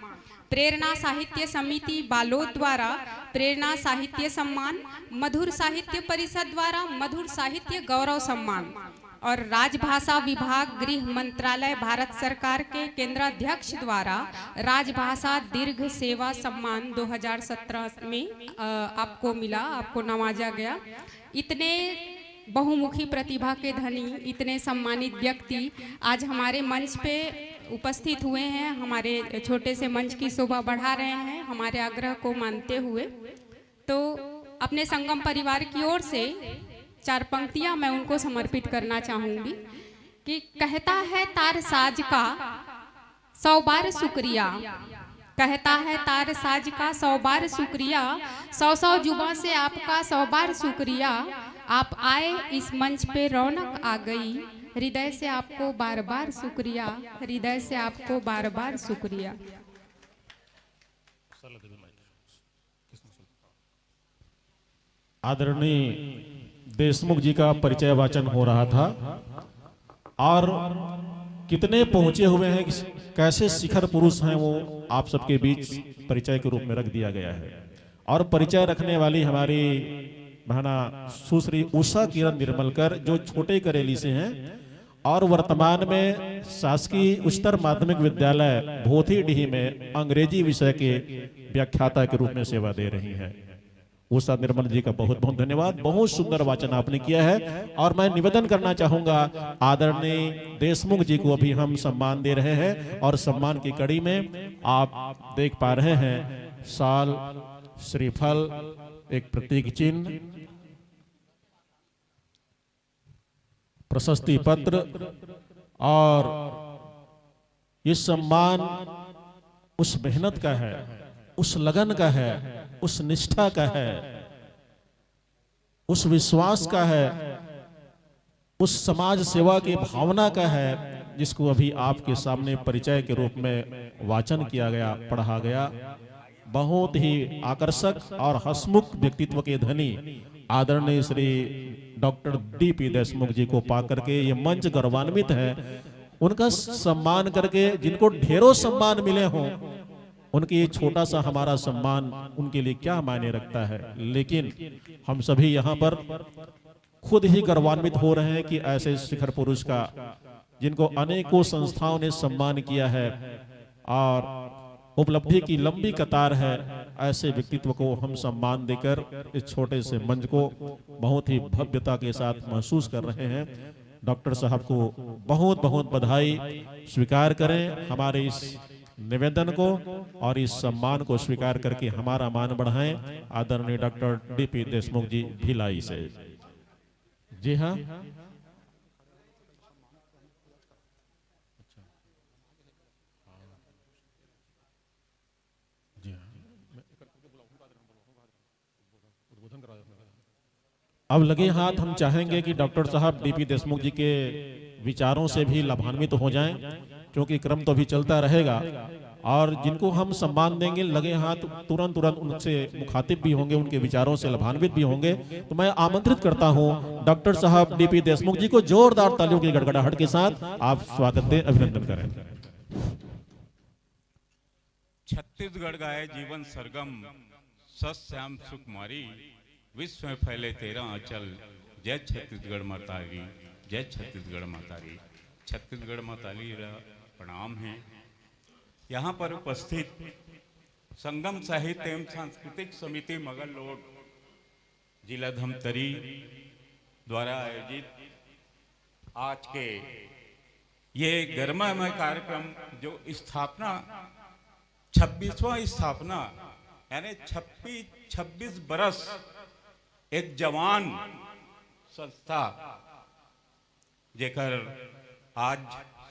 प्रेरणा साहित्य समिति बालोद द्वारा प्रेरणा साहित्य सम्मान। मधुर साहित्य परिषद द्वारा मधुर साहित्य गौरव सम्मान। और राजभाषा विभाग गृह मंत्रालय भारत सरकार के केंद्राध्यक्ष द्वारा राजभाषा दीर्घ सेवा सम्मान 2017 में आपको मिला, आपको नवाजा गया। इतने बहुमुखी प्रतिभा के धनी, इतने सम्मानित व्यक्ति आज हमारे मंच पे उपस्थित हुए हैं, हमारे छोटे से मंच की शोभा बढ़ा रहे हैं हमारे आग्रह को मानते हुए। तो अपने संगम परिवार की ओर से 4 पंक्तियां मैं उनको समर्पित करना चाहूंगी कि कहता है तार साज का 100 बार शुक्रिया, कहता है तार साज का 100 बार शुक्रिया, 100 जुबां से आपका 100 बार शुक्रिया। आप आए इस मंच पे रौनक आ गई, हृदय से आपको बार बार शुक्रिया, हृदय से आपको बार बार शुक्रिया। आदरणीय देशमुख जी का परिचय वाचन हो रहा था और कितने पहुंचे हुए हैं, कैसे शिखर पुरुष हैं वो आप सबके बीच परिचय के रूप में रख दिया गया है। और परिचय रखने वाली हमारी बहना सुश्री उषा किरण निर्मलकर जो छोटे करेली से हैं और वर्तमान में शासकीय उच्चतर माध्यमिक विद्यालय भोथीडीह में अंग्रेजी विषय के व्याख्याता के रूप में सेवा दे रही हैं। उषा निर्मल जी का बहुत बहुत धन्यवाद, बहुत सुंदर वाचन आपने किया है। और मैं निवेदन करना चाहूंगा आदरणीय देशमुख जी को अभी हम सम्मान दे रहे हैं और सम्मान की कड़ी में आप देख पा रहे हैं शाल, श्रीफल, एक प्रतीक चिन्ह, प्रशस्ति पत्र और ये सम्मान उस मेहनत का है, उस लगन का है, उस निष्ठा का है, उस विश्वास का है, उस समाज सेवा की भावना का है जिसको अभी आपके सामने परिचय के रूप में वाचन किया गया, पढ़ा गया। बहुत ही आकर्षक और हंसमुख व्यक्तित्व के धनी आदरणीय श्री डॉक्टर डीपी देशमुख जी को पाकर के ये मंच गौरवान्वित है। उनका सम्मान करके जिनको ढेरों सम्मान मिले हों, उनके ये छोटा सा हमारा सम्मान उनके लिए क्या मायने रखता है। लेकिन हम सभी यहाँ पर खुद ही गौरवान्वित हो रहे हैं कि ऐसे शिखर पुरुष का जिनको अनेकों संस्थाओं ने सम्मान किया है और उपलब्धि की लंबी कतार है, ऐसे व्यक्तित्व को हम सम्मान देकर इस छोटे से मंच को बहुत ही भव्यता के साथ महसूस कर रहे हैं। डॉक्टर साहब को बहुत बहुत बधाई, स्वीकार करें हमारे इस निवेदन को और इस सम्मान को स्वीकार करके हमारा मान बढ़ाएं। आदरणीय डॉक्टर डीपी देशमुख जी भिलाई से। जी हाँ, अब लगे हाथ हम चाहेंगे कि डॉक्टर साहब डीपी देशमुख जी के विचारों से भी लाभान्वित हो जाएं, क्योंकि क्रम तो भी चलता रहेगा और जिनको हम सम्मान देंगे लगे हाथ तुरंत उनसे मुखातिब भी होंगे, उनके विचारों से लाभान्वित भी होंगे। तो मैं आमंत्रित करता हूं डॉक्टर साहब डीपी देशमुख जी को जोरदार तालियों की गड़गड़ाहट के साथ आप स्वागत दें, अभिनंदन करें। छत्तीसगढ़ गाए जीवन सरगम सत श्याम सुकुमारी, विश्व में फैले तेरा आंचल जय छत्तीसगढ़ मातारी, जय छत्तीसगढ़ मातारी। छत्तीसगढ़ मातारी रा प्रणाम है। यहाँ पर उपस्थित संगम साहित्य एवं सांस्कृतिक समिति मगरलोड जिला धमतरी द्वारा आयोजित आज के ये गर्मामय कार्यक्रम जो स्थापना 26वां स्थापना यानी 26 बरस एक जवान संस्था जेकर आज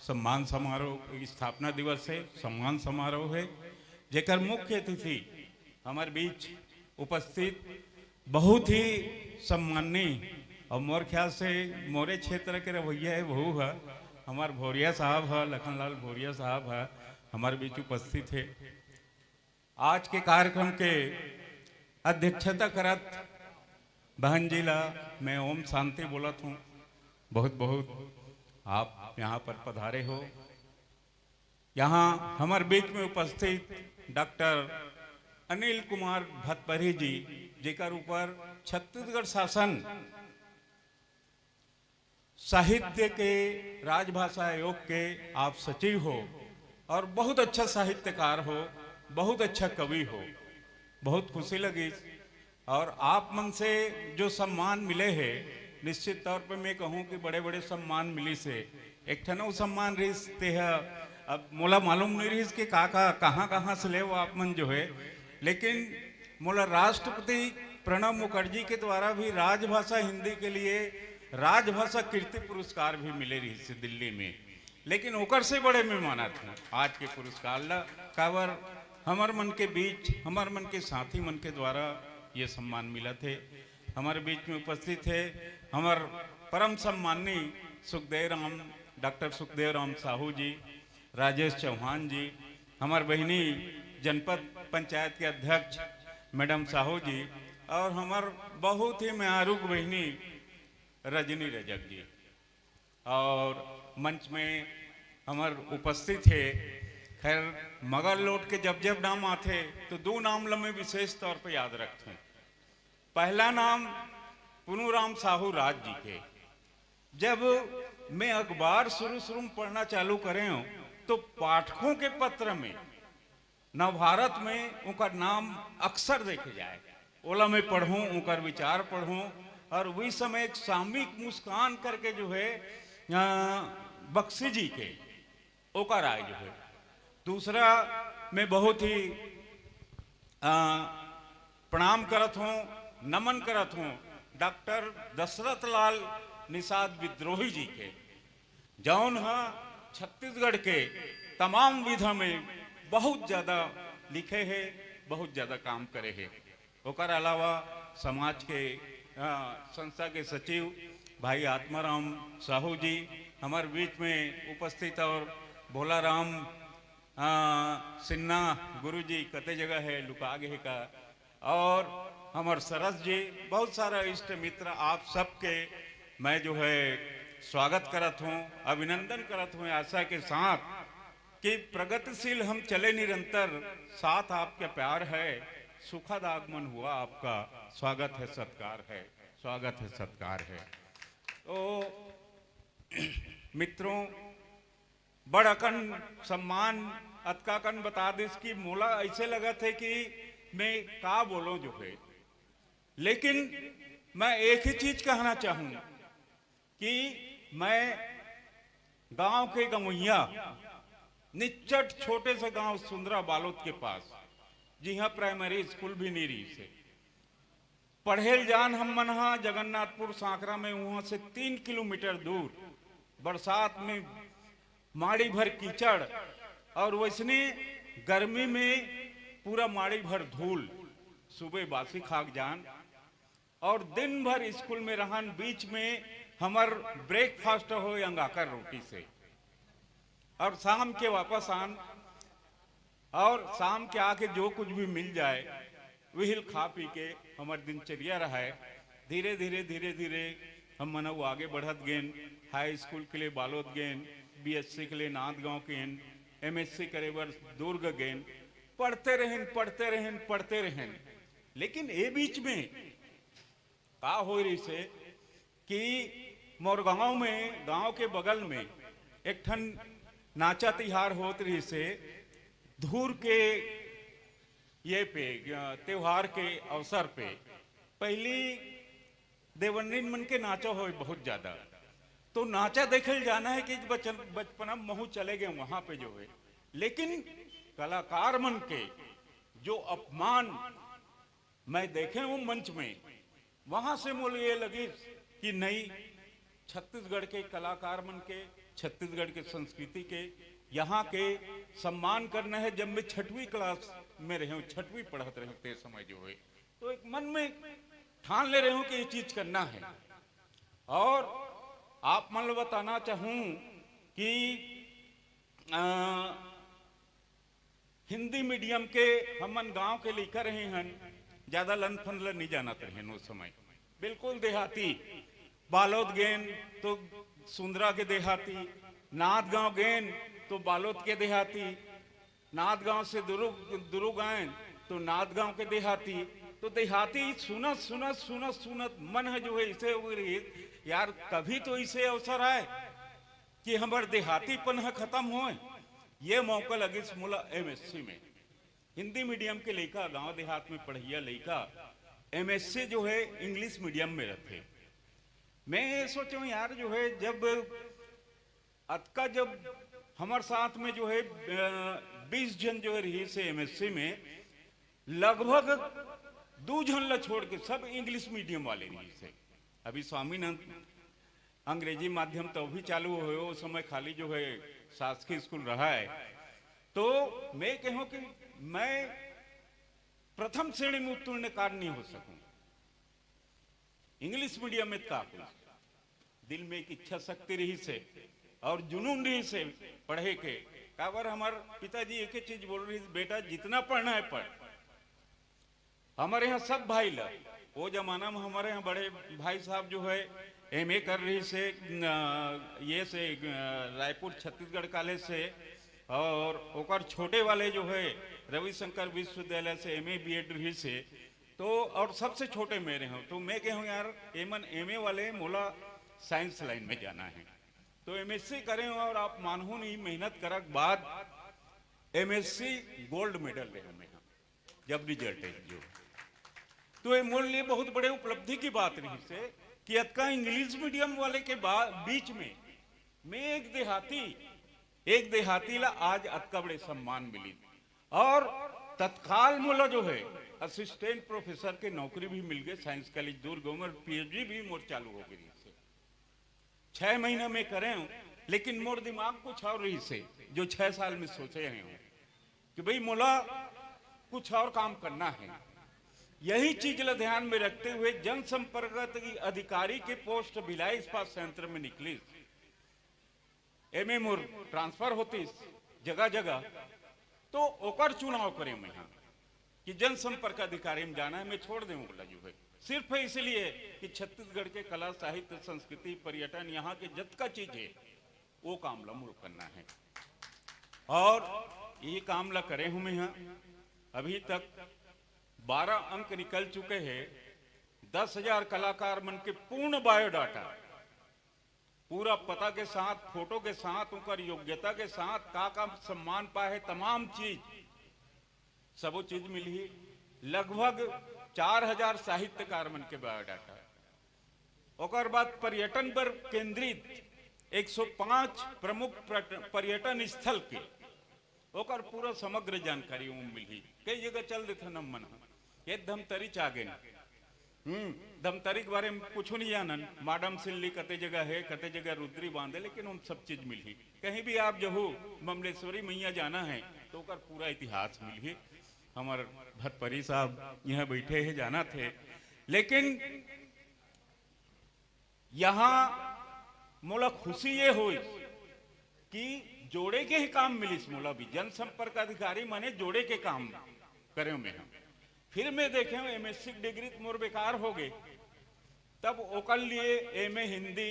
सम्मान समारोह स्थापना दिवस है, सम्मान समारोह है, जेकर मुख्य अतिथि हमारे बीच उपस्थित बहुत ही सम्माननीय और मोर ख्याल से मोरे क्षेत्र के रवैया है वो है हमारे भोरिया साहब है, लखनलाल भोरिया साहब है हमारे बीच उपस्थित है। आज के कार्यक्रम के अध्यक्षता करत बहन जिला मैं ओम शांति बोलत हूँ। बहुत बहुत आप यहाँ पर पधारे हो। यहाँ हमारे बीच में उपस्थित डॉक्टर अनिल कुमार भतपरी जी जेकर ऊपर छत्तीसगढ़ शासन साहित्य के राजभाषा आयोग के आप सचिव हो और बहुत अच्छा साहित्यकार हो, बहुत अच्छा कवि हो। बहुत खुशी लगी और आप मन से जो सम्मान मिले हैं निश्चित तौर पे मैं कहूँ कि बड़े बड़े सम्मान मिली से एक ठनऊ सम्मान रिश्ते है। अब मोला मालूम नहीं रही कि कहाँ से ले वो आप मन जो है, लेकिन मोला राष्ट्रपति प्रणब मुखर्जी के द्वारा भी राजभाषा हिंदी के लिए राजभाषा कीर्ति पुरस्कार भी मिले रही से दिल्ली में। लेकिन ओकर से बड़े मैं माना था आज के पुरस्कार ला कावर हमार मन के बीच हमार मन के साथी मन के द्वारा ये सम्मान मिला थे। हमारे बीच में उपस्थित है हमार परम सम्माननीय डॉक्टर सुखदेव राम साहू जी, राजेश चौहान जी, हमार बहिनी जनपद पंचायत के अध्यक्ष मैडम साहू जी और हमार बहुत ही म्यारुक बहिनी रजनी रजक जी। और मंच में हमार उपस्थित है खैर मगरलोड के जब जब नाम आते तो दो नाम लम्बे विशेष तौर पे याद रखते हैं। पहला नाम पुनूराम साहू राज जी के। जब मैं अखबार शुरू में पढ़ना चालू करे हूँ तो पाठकों के पत्र में नवभारत में उनका नाम अक्सर देखे जाए। ओला में पढ़ूं उनका विचार पढ़ूं और वही समय एक सामयिक मुस्कान करके जो है बख्शी जी के ओकर आए जो है। दूसरा मैं बहुत ही प्रणाम करत हूँ, नमन करत हूँ डॉक्टर दशरथ लाल निषाद विद्रोही जी के, जौन है छत्तीसगढ़ के तमाम विधा में बहुत ज्यादा लिखे हैं, बहुत ज्यादा काम करे हैं। ओकर अलावा समाज के संस्था के सचिव भाई आत्माराम साहू जी हमारे बीच में उपस्थित और भोलाराम सिन्हा गुरु जी कते जगह है लुका गए का और हमार सरस जी बहुत सारा इष्ट मित्र आप सबके मैं जो है स्वागत करत हूँ, अभिनंदन करत हूँ आशा के साथ कि प्रगतिशील हम चले निरंतर, साथ आपका प्यार है, सुखद आगमन हुआ आपका, स्वागत है सत्कार है, स्वागत है सत्कार है। तो मित्रों बड़कन सम्मान अतकाकन बता दिस कि मोला ऐसे लगा थे कि मैं का बोलो जो है, लेकिन मैं एक ही चीज कहना चाहूँ कि मैं गांव के गमैया निचट छोटे से गांव सुंदरा बालोद के पास जी हाँ प्राइमरी स्कूल भी नहीं रही से पढ़ेल जान हम मनहा जगन्नाथपुर सांकरा में, वहां से 3 किलोमीटर दूर बरसात में माड़ी भर कीचड़ और वैसने गर्मी में पूरा माड़ी भर धूल, सुबह बासी खाक जान और दिन भर स्कूल में रहन, बीच में हमार ब्रेकफास्ट हो अंगाकर रोटी से और शाम के वापस आन और शाम के आके जो कुछ भी मिल जाए वही खा पी के हमार दिनचर्या रहा है। धीरे धीरे हम मनऊ आगे बढ़त गेन, हाई स्कूल के लिए बालोद गेन, बीएससी के लिए नांदगांव गेन, एमएससी करे बर दुर्ग गेन, पढ़ते रहें। लेकिन ए बीच में का हो रही से कि मोर गांव में, गांव के बगल में एक ठन नाचा तिहार होत रही से धूर के ये पे त्योहार के अवसर पे पहली देवनिन मन के नाचा हो बहुत ज्यादा, तो नाचा देखल जाना है कि बचपन महू चले गए वहां पे जो है, लेकिन कलाकार मन के जो अपमान मैं देखे हूं मंच में, वहां से मुझे ये लगी कि नहीं, छत्तीसगढ़ के कलाकार मन के, छत्तीसगढ़ के संस्कृति के, यहाँ के सम्मान करना है। जब मैं 6वीं क्लास में रहे हूँ, 6वीं पढ़ते रहे समय जो है, तो एक मन में ठान ले रहे हूँ कि ये चीज करना है। और आप मन लो बताना चाहूं कि हिंदी मीडियम के हमन गांव के लिखा रहे हैं, ज्यादा लन फंदल नहीं जाना रहे उस समय, बिल्कुल देहाती। बालोद गेन तो सुंदरा के देहाती, नाथ गांव गेन तो बालोद के देहाती, नाथ गांव से दुरुग आए तो नाथ गांव के देहाती। तो देहाती सुनत सुनत सुनत सुनत मन है जो है इसे हो रही यार, कभी तो इसे अवसर आए कि हमारे देहातीपन है खत्म हो। ये मौका लगे मुला एमएससी में, हिंदी मीडियम के लड़का, गांव देहात में पढ़िया लड़का एमएससी जो है इंग्लिश मीडियम में रखे। मैं ये सोचूं यार जो है, जब अतका जब हमारे साथ में जो है 20 जन जो है रही से एमएससी में, लगभग 2 जन ला छोड़ के सब इंग्लिश मीडियम वाले रही से। अभी स्वामीनाथन अंग्रेजी माध्यम तो भी चालू हो, उस समय खाली जो है शासकीय स्कूल रहा है। तो मैं कहूं कि मैं प्रथम श्रेणी में उत्तीर्ण कार्य नहीं हो सकूं इंग्लिश मीडियम में। का दिल में एक इच्छा शक्ति रही से और जुनून रही से पढ़े के। काबर हमारे पिताजी एक ही चीज बोल रही, बेटा जितना पढ़ना है पढ़। हमारे यहाँ सब भाई ला, वो जमाना में हमारे यहाँ बड़े भाई साहब जो है एमए कर रही से ये से रायपुर छत्तीसगढ़ कॉलेज से, और ओकर छोटे वाले जो है रविशंकर विश्वविद्यालय से एमए बीएड रही से। तो और सबसे छोटे मेरे हैं, तो मैं कहूँ यार एमन एमए वाले मोला साइंस लाइन में जाना है तो एमएससी करें। और आप मानू नहीं, मेहनत करक बाद एमएससी गोल्ड मेडल रहे हमें जब रिजल्ट है जो, तो ये मोल लिए बहुत बड़े उपलब्धि की बात रही से कि अतका इंग्लिश मीडियम वाले के बीच में मैं एक देहाती ला आज अतका बड़े सम्मान मिली। और तत्काल मोला जो है असिस्टेंट प्रोफेसर के नौकरी भी मिल गई साइंस कॉलेज दुर्ग में, पीएचडी भी मोर चालू हो गई से 6 महीना में करे हूं। लेकिन मोर दिमाग कुछ और रही से जो 6 साल में सोचे रहे हूं कि भाई मोला कुछ और काम करना है। यही चीज ला ध्यान में रखते हुए जनसंपर्क अधिकारी के पोस्ट भिलाई इस्पात संयंत्र में निकली। एमए मोर ट्रांसफर होती जगह जगह, तो ओकर चुनाव करे मैं कि जनसंपर्क अधिकारी में जाना है। मैं छोड़ दे बोला जो है सिर्फ इसलिए कि छत्तीसगढ़ के कला साहित्य संस्कृति पर्यटन यहाँ के जितना चीज है वो काम ला मूल करना है। और ये काम ला करे हूं मैं यहाँ। अभी तक 12 अंक निकल चुके हैं। 10,000 कलाकार मन के पूर्ण बायोडाटा, पूरा पता के साथ, फोटो के साथ, उनका योग्यता के साथ, का सम्मान पाए, तमाम चीज सबो चीज मिली। लगभग 4,000 साहित्यकार मन के बायोडाटा। और बाद पर्यटन पर केंद्रित 105 प्रमुख पर्यटन स्थल के ओकर पूरा समग्र जानकारी मिली। कई जगह चल देते नमन ये धमतरी चागे धमतरी के बारे में कुछ नहीं जानन। माडम सिल्ली कते जगह है, कते जगह रुद्री बांधे, लेकिन उन सब चीज मिली। कहीं भी आप जहो ममलेश्वरी मैया जाना है तो ओकर पूरा इतिहास मिली। हमारे भतपरी साहब यहाँ बैठे हैं, जाना थे। लेकिन यहाँ मोला खुशी ये हुई कि जोड़े के ही काम मिली। मोला भी जनसंपर्क अधिकारी माने जोड़े के काम करे में हम। फिर मैं देखे एमएससी डिग्री मोर बेकार हो गए, तब ओकर लिए एमए हिंदी,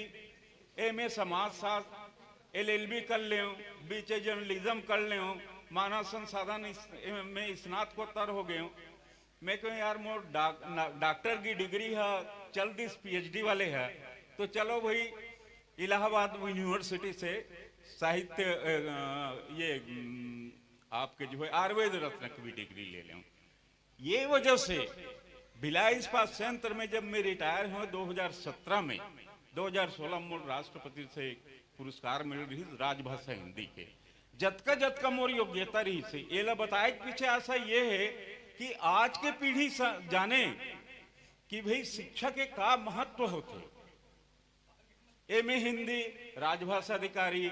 एमए समाजशास्त्र, एलएलबी कर ले, बीचे जर्नलिज्म कर ले, मानव संसाधन में स्नातकोत्तर हो गए। मैं कहूँ यार मोर डॉक्टर की डिग्री है, चल दिस पीएचडी वाले है, तो चलो भाई इलाहाबाद यूनिवर्सिटी से साहित्य आपके जो है आयुर्वेद रत्न की भी डिग्री ले लें। ये वजह से भिलाई इस्पात संयंत्र में जब मैं रिटायर हुआ 2017 में, 2016 में राष्ट्रपति से पुरस्कार मिल रही राजभाषा हिंदी के, जतका मोर योग्यता रही से ये ला बताए के पीछे आशा ये है कि आज के पीढ़ी जाने कि भाई शिक्षा के का महत्व होते। एमए हिंदी राजभाषा अधिकारी,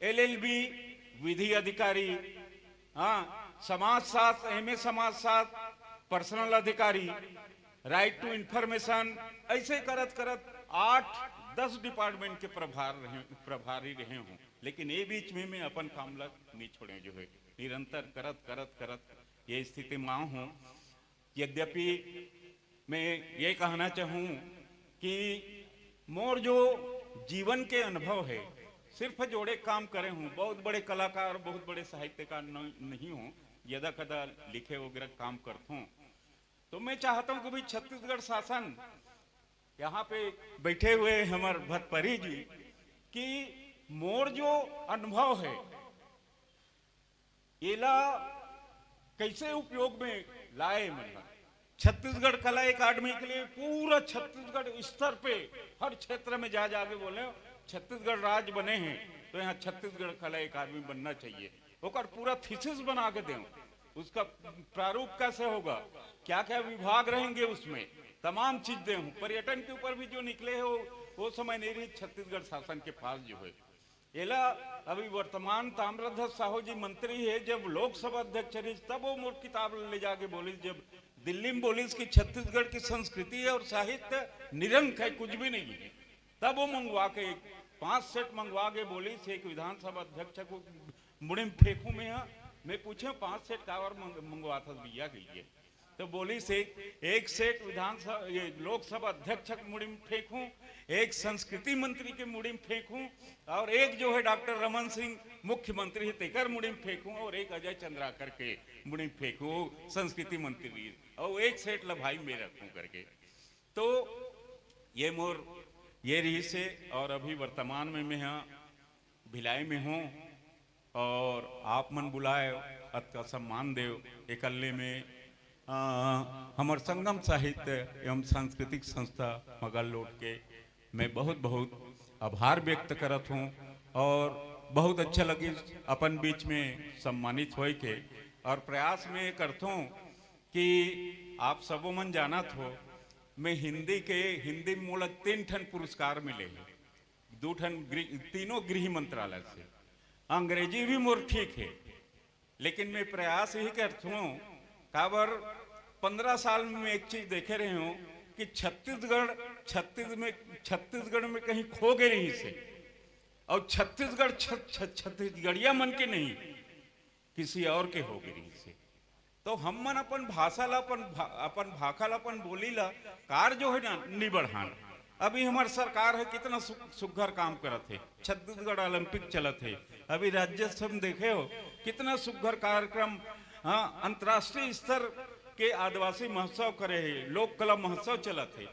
एलएलबी विधि अधिकारी, हाँ समाजशास्त्र एमए समाजशास्त्र पर्सनल अधिकारी, राइट टू इंफॉर्मेशन, ऐसे करत करत 8-10 डिपार्टमेंट के प्रभारी रहे हूँ। लेकिन ये बीच में मैं अपन काम नहीं छोड़े, जो है निरंतर करत ये स्थिति में हूँ। यद्यपि मैं ये कहना चाहूँ कि मोर जो जीवन के अनुभव है सिर्फ जोड़े काम करे हूँ, बहुत बड़े कलाकार बहुत बड़े साहित्यकार नहीं हूँ, यदा कदा लिखे वगैरह काम करता हूँ। तो मैं चाहता हूँ कि भाई छत्तीसगढ़ शासन यहाँ पे बैठे हुए हमारे भतपरी जी कि मोर जो अनुभव है एला कैसे उपयोग में लाए। मतलब छत्तीसगढ़ कला अकादमी के लिए पूरा छत्तीसगढ़ स्तर पे हर क्षेत्र में जाके बोले छत्तीसगढ़ राज्य बने हैं तो यहाँ छत्तीसगढ़ कला अकादमी बनना चाहिए। ओकर पूरा थीसिस बना के दें, उसका प्रारूप कैसे होगा, क्या क्या विभाग रहेंगे उसमें, तमाम चीज दे हूँ। पर्यटन के ऊपर भी जो निकले हो वो समय नहीं रही छत्तीसगढ़ शासन के पास जो है। एला अभी वर्तमान ताम्रध्वज साहू जी मंत्री है, जब लोकसभा अध्यक्ष रही तब वो मोर किताब ले जाके बोली, जब दिल्ली में बोली कि छत्तीसगढ़ की संस्कृति और साहित्य निरंक है, कुछ भी नहीं है, तब वो मंगवा के 5 सेट मंगवा के बोली से एक विधानसभा अध्यक्ष को मुड़े में फेंकू में। मैं पूछे 5 सेट का और मंगवा था भैया गई है, तो बोली से 1 सेट विधानसभा लोकसभा अध्यक्ष मुड़ी में फेंकूं, 1 संस्कृति मंत्री के मुड़ी में फेंकूं, और 1 जो है डॉक्टर रमन सिंह मुख्यमंत्री है तेकर मुड़ी में फेंकूं, और 1 अजय चंद्राकर के मुड़ी में फेंकूं संस्कृति मंत्री, और 1 सेट ला भाई में रखूं करके। तो ये मोर ये रही से, और अभी वर्तमान में मैं यहाँ भिलाई में हूँ और आप मन बुलाए अतका सम्मान देव एकल्ले में हमार संगम साहित्य एवं सांस्कृतिक संस्था मगललोट के मैं बहुत बहुत आभार व्यक्त करत हूँ, और बहुत अच्छा लगी अपन बीच में सम्मानित होए के, और प्रयास में करता हूँ कि आप सबो मन जानत हो मैं हिंदी मोला 3 ठन पुरस्कार मिले हैं, 2 ठन तीनों गृह मंत्रालय से। अंग्रेजी भी मोर ठीक है, लेकिन मैं प्रयास यही करता हूँ काबर 15 साल में एक चीज देखे रहे हूँ कि छत्तीसगढ़ में कहीं खो गए रही से, और छत्तीसगढ़ छत्तीसगढ़िया मन के नहीं किसी और के हो गई से। तो हम मन अपन भाषा ला अपन भाखा ला अपन बोली ला कार जो है ना नहीं बढ़ान। अभी हमार सरकार है कितना सुघर काम करत है, छत्तीसगढ़ ओलंपिक चलत है, अभी राज्योत्सव में देखे हो कितना सुघर कार्यक्रम, हाँ अंतर्राष्ट्रीय स्तर के आदिवासी महोत्सव करे है, लोक कला महोत्सव चलत है।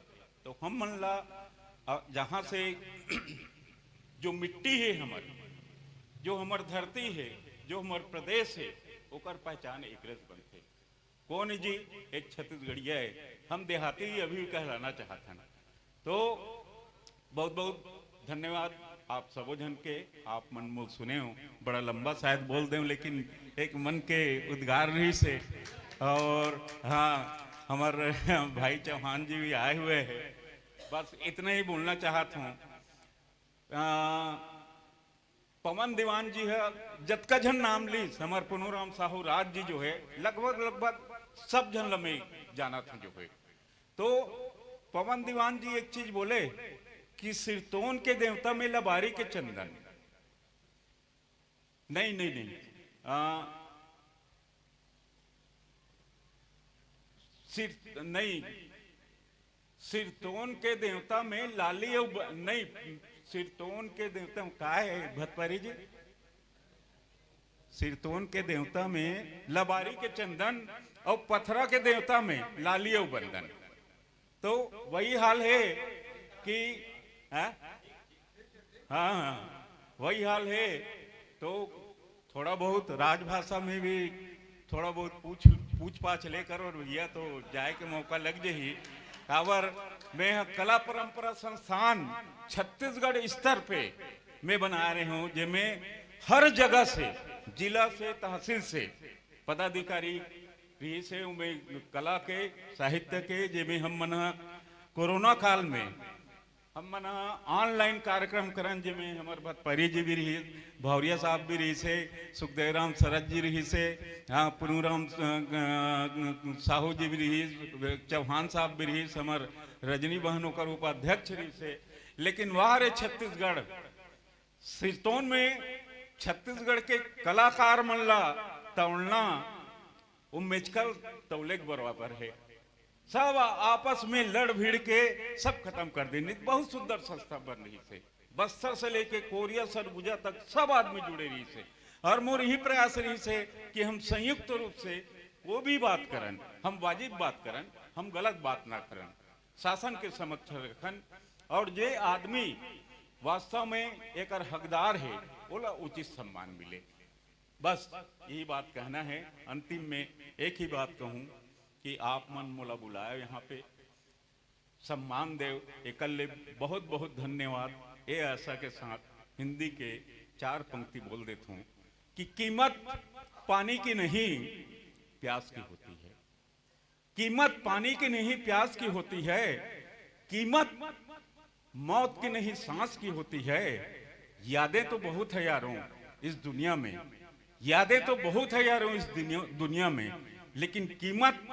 तो हम मन ला जहाँ से जो मिट्टी है हमारी, जो हमार धरती है, जो हमार प्रदेश है, ओकर पहचान एक रस बनते। कौन जी एक छत्तीसगढ़िया है, हम देहाती ही अभी कहलाना चाहते हैं। तो बहुत बहुत धन्यवाद आप सबो जन के, आप मन मुझ सुने हो, बड़ा लंबा शायद बोल दें लेकिन एक मन के उद्गार रही से। और हाँ हमारे भाई चौहान जी भी आए हुए हैं, बस इतना ही बोलना चाहता हूँ। पवन दीवान जी है, जतका जन नाम ली हमार पुनोराम साहू राज जी जो है लगभग सब जन लमे जाना था जो है। तो पवन दीवान जी एक चीज बोले कि सिरतोन के देवता में लबारी के चंदन, नहीं नहीं नहीं नहीं सिरतोन के देवता में लाली नहीं, सिरतोन के देवता का है भतपरी जी, सिरतोन के देवता में लबारी के चंदन और पथरा के देवता में लाली और बंदन। तो वही हाल है कि हाँ हाँ, वही हाल है। तो थोड़ा बहुत राजभाषा में भी थोड़ा बहुत पूछ पाछ लेकर और भैया तो जाए के मौका लग जाही। कावर मैं कला परंपरा संस्थान छत्तीसगढ़ स्तर पे मैं बना रहे हूँ, जिसमें हर जगह से, जिला से, तहसील से पदाधिकारी रही से मैं कला के साहित्य के, जिसमें हम मना कोरोना काल में हम मना ऑनलाइन कार्यक्रम करन, जिसमें हमारे भतपरी जी भी रही, भौरिया साहब भी रही से, सुखदेव राम सरद जी रही से, हाँ पुनूराम साहू जी भी रही, चौहान साहब भी रही, हमार रजनी बहनों का उपाध्यक्ष रही से। लेकिन वह रे छत्तीसगढ़ सिरतोन में छत्तीसगढ़ के कलाकार मनला तौड़ना उम्मेजकल तौलेक बराबर है। सब आपस में लड़ भिड़ के सब खत्म कर देने। बहुत सुंदर संस्था बन रही से, बस्तर से लेके कोरिया सरगुजा तक सब आदमी जुड़े रही से। और मोर यही प्रयास रही से कि हम संयुक्त रूप से वो भी बात करन, हम वाजिब बात करन, हम गलत बात ना करन, शासन के समक्ष रखन, और जे आदमी वास्तव में एक हकदार है बोला उचित सम्मान मिले। बस यही बात कहना है। अंतिम में एक ही बात कहूं कि आप मन मोला बुलाया यहाँ पे, सम्मान देव एकल्ले बहुत बहुत धन्यवाद। ये आशा के साथ हिंदी के 4 पंक्ति बोल देता हूँ कि कीमत पानी की नहीं प्यास की होती है, कीमत पानी की नहीं प्यास की होती है, कीमत मौत की नहीं सांस की होती है। यादें तो बहुत है यारों इस दुनिया में, यादें तो बहुत है यारों इस दुनिया में, लेकिन कीमत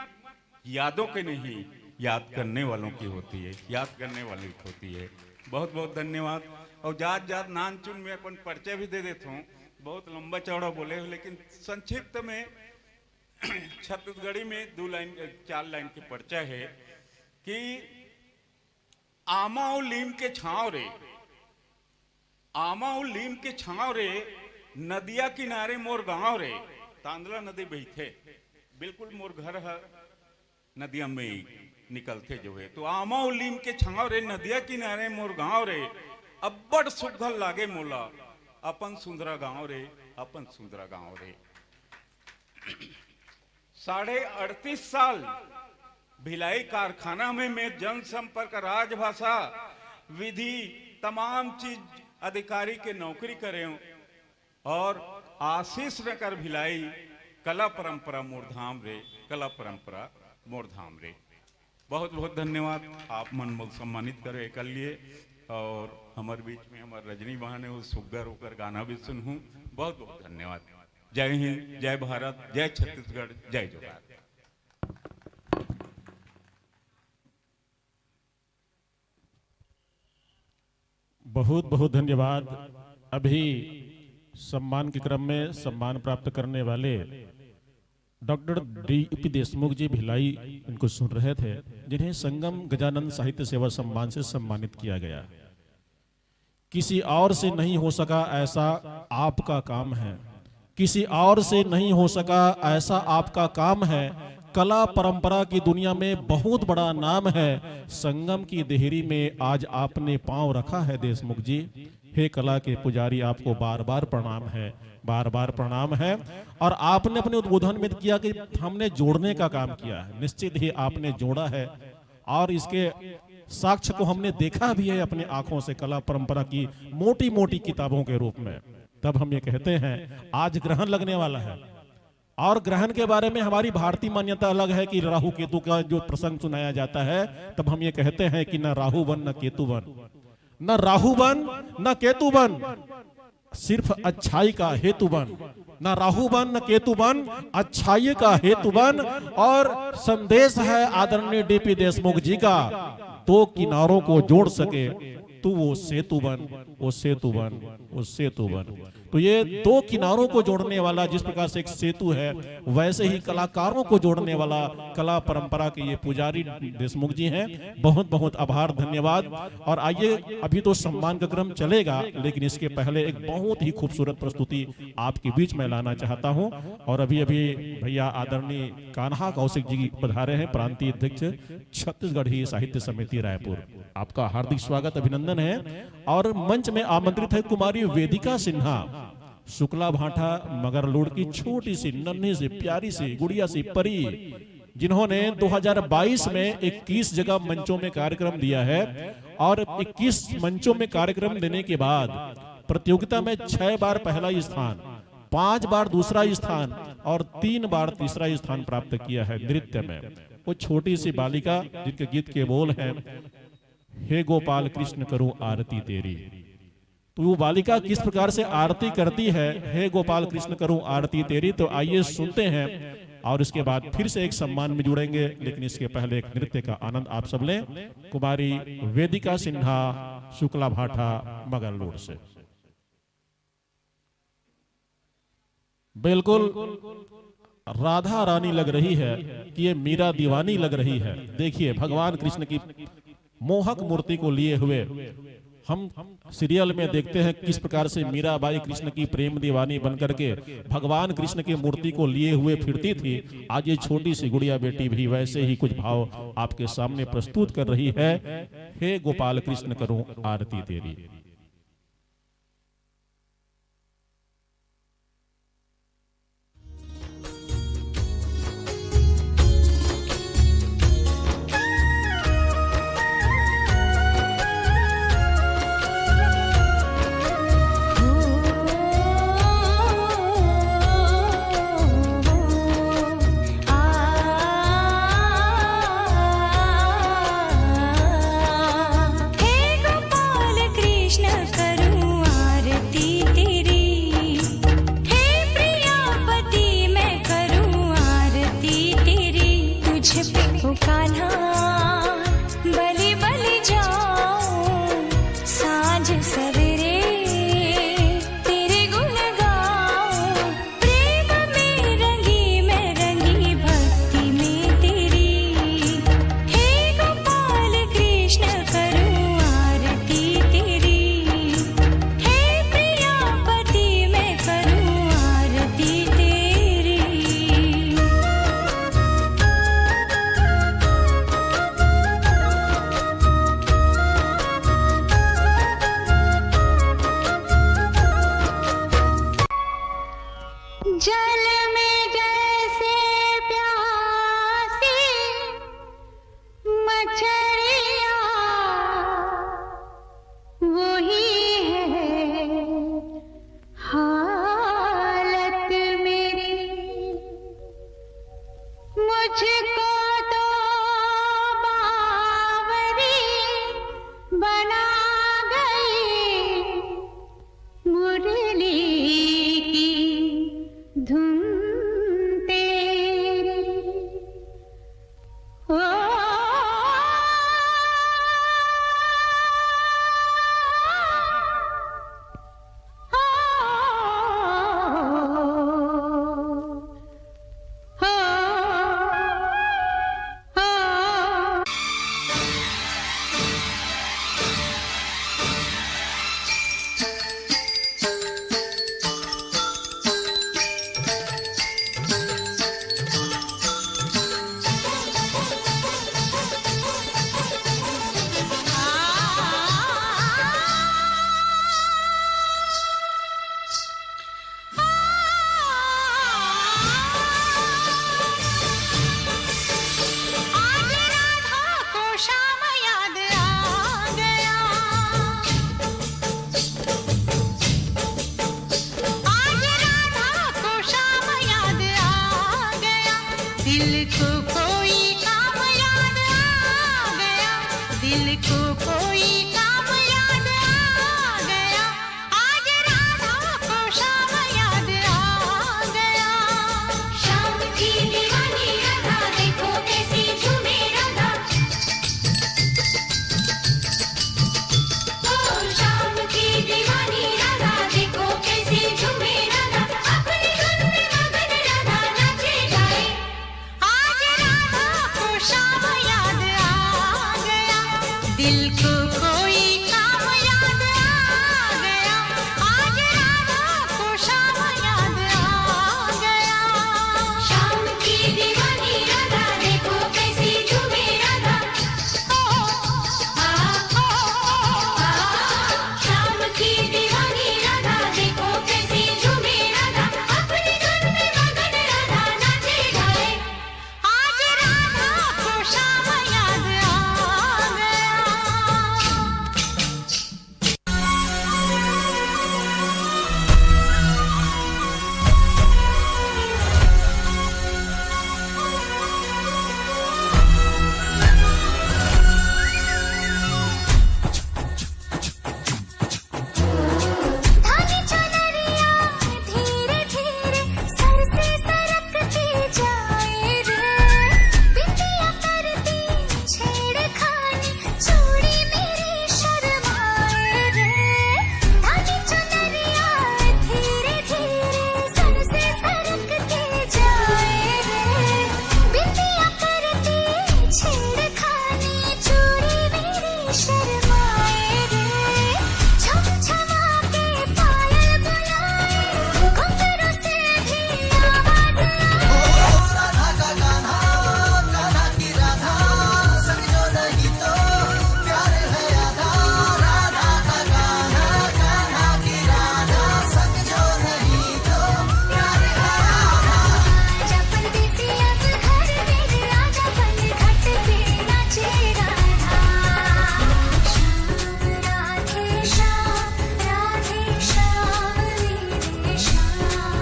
यादों के नहीं याद करने वालों की होती है, याद करने वालों की होती है। बहुत बहुत धन्यवाद। और जात जात नान चुन में अपन परिचय भी दे देता हूँ, बहुत लंबा चौड़ा बोले हो, लेकिन संक्षिप्त में छत्तीसगढ़ी में 4 लाइन की परिचय है कि आमा और लीम के छांव रे, आमा और लीम के छांव रे, नदिया किनारे मोर गांव रे। तांदला नदी बहते, बिल्कुल मोर घर है नदिया में निकलते जो है। तो आमा और लीम के छांव रे, नदिया किनारे मोर गांव रे, अब्बड़ सुघल लागे मोला अपन सुंदरा गांव रे, अपन सुंदरा गांव रे। 38.5 साल भिलाई कारखाना में मैं जनसंपर्क, राजभाषा, विधि, तमाम चीज अधिकारी के नौकरी करे हूं, और आशीष नगर भिलाई कला परंपरा मोरधाम रे, कला परंपरा मोरधाम रे। बहुत बहुत धन्यवाद। आप मन सम्मानित करो एक लिए, और हमारे बीच में हमारे रजनी बहन है, वो सुगर होकर गाना भी सुनूं। बहुत बहुत धन्यवाद। जय हिंद, जय भारत, जय छत्तीसगढ़, जय जोहार। बहुत बहुत धन्यवाद। अभी सम्मान के क्रम में सम्मान प्राप्त करने वाले डॉक्टर डी.पी. देशमुख जी भिलाई इनको सुन रहे थे, जिन्हें संगम गजानन साहित्य सेवा सम्मान से सम्मानित किया गया। किसी और से नहीं हो सका ऐसा आपका काम है, किसी और से नहीं हो सका ऐसा आपका काम है। कला परंपरा की दुनिया में बहुत बड़ा नाम है। संगम की देहरी में आज आपने पांव रखा है देशमुख जी। हे कला के पुजारी, आपको बार बार प्रणाम है, बार बार प्रणाम है। और आपने अपने उद्बोधन में किया कि हमने जोड़ने का काम किया है। निश्चित ही आपने जोड़ा है, और इसके साक्ष्य को हमने देखा भी है अपनी आंखों से, कला परंपरा की मोटी मोटी किताबों के रूप में। तब हम ये कहते हैं आज ग्रहण लगने वाला है, और ग्रहण के बारे में हमारी भारतीय मान्यता अलग है कि राहु केतु का जो प्रसंग सुनाया जाता है, तब हम ये कहते हैं कि न राहु बन न केतु बन, न राहु बन न केतु बन, सिर्फ अच्छाई का हेतु बन। न राहु बन न केतु बन, अच्छाई का हेतु बन। और संदेश है आदरणीय डी.पी. देशमुख जी का, दो किनारों को जोड़ सके तू वो सेतु बन, वो सेतु बन, वो सेतु बन। तो ये दो किनारों को जोड़ने वाला, जिस प्रकार से एक सेतु है, वैसे ही कलाकारों को जोड़ने वाला कला परंपरा के ये पुजारी देशमुख जी हैं। बहुत बहुत आभार, धन्यवाद। और आइए, अभी तो सम्मान का क्रम चलेगा, लेकिन इसके पहले एक बहुत ही खूबसूरत प्रस्तुति आपके बीच में लाना चाहता हूं। और अभी अभी भैया आदरणीय कान्हा कौशिक जी पधारे हैं, प्रांतीय अध्यक्ष छत्तीसगढ़ी साहित्य समिति रायपुर। आपका हार्दिक स्वागत, अभिनंदन है। और मंच में आमंत्रित है कुमारी वेदिका सिन्हा, शुक्ला भाटा मगरलोड की छोटी सी नन्ही सी प्यारी सी गुड़िया सी परी, जिन्होंने 2022 में 21 जगह मंचों में कार्यक्रम दिया है। और 21 मंचों में कार्यक्रम देने के बाद प्रतियोगिता में 6 बार पहला स्थान, 5 बार दूसरा स्थान और 3 बार तीसरा स्थान प्राप्त किया है नृत्य में। वो छोटी सी बालिका जिनके गीत के बोल हैं, हे गोपाल कृष्ण करूं आरती तेरी। तो वो बालिका किस प्रकार से आरती करती है, हे गोपाल कृष्ण करूं आरती तेरी, तो आइए सुनते हैं। और इसके बाद फिर से एक सम्मान में जुड़ेंगे, लेकिन इसके पहले एक नृत्य का आनंद आप सब लें। कुमारी वेदिका सिन्हा, शुक्ला भाटा मगरलोड से। बिल्कुल राधा रानी लग रही है कि ये मीरा दीवानी लग रही है। देखिए, भगवान कृष्ण की मोहक मूर्ति को लिए हुए हम सीरियल में देखते हैं किस प्रकार से मीराबाई कृष्ण की प्रेम दीवानी बनकर के भगवान कृष्ण की मूर्ति को लिए हुए फिरती थी। आज ये छोटी सी गुड़िया बेटी भी वैसे ही कुछ भाव आपके सामने प्रस्तुत कर रही है। हे गोपाल कृष्ण करूं आरती तेरी। दीवानी राधा देखो कैसी दिल को कोई काम याद आ गया, आज राधा को शाम याद आ गया। शाम की दीवानी राधा देखो कैसी झूमे राधा, शाम की दीवानी राधा देखो कैसी झूमे राधा, अपनी धुन में मगन राधा नाचे गाए, आज राधा को शाम याद आ गया। धानी चुनरिया धीरे धीरे सर से सरकती जाए रे, बिंदिया करती छेड़खानी चूड़ी मेरी शर्माए रे। धानी चुनरिया धीरे धीरे सर से सरकती जाए रे, बिंदिया करती छेड़खानी चूड़ी मेरी शर्माए रे। छमछमा के पायल बुलाए, घुंघरू से भी आवाज आए। आजा परदेसी अब घर मेरे, आजा पल घट पे नाचे राधा। श्याम राधे श्याम मेरे श्याम,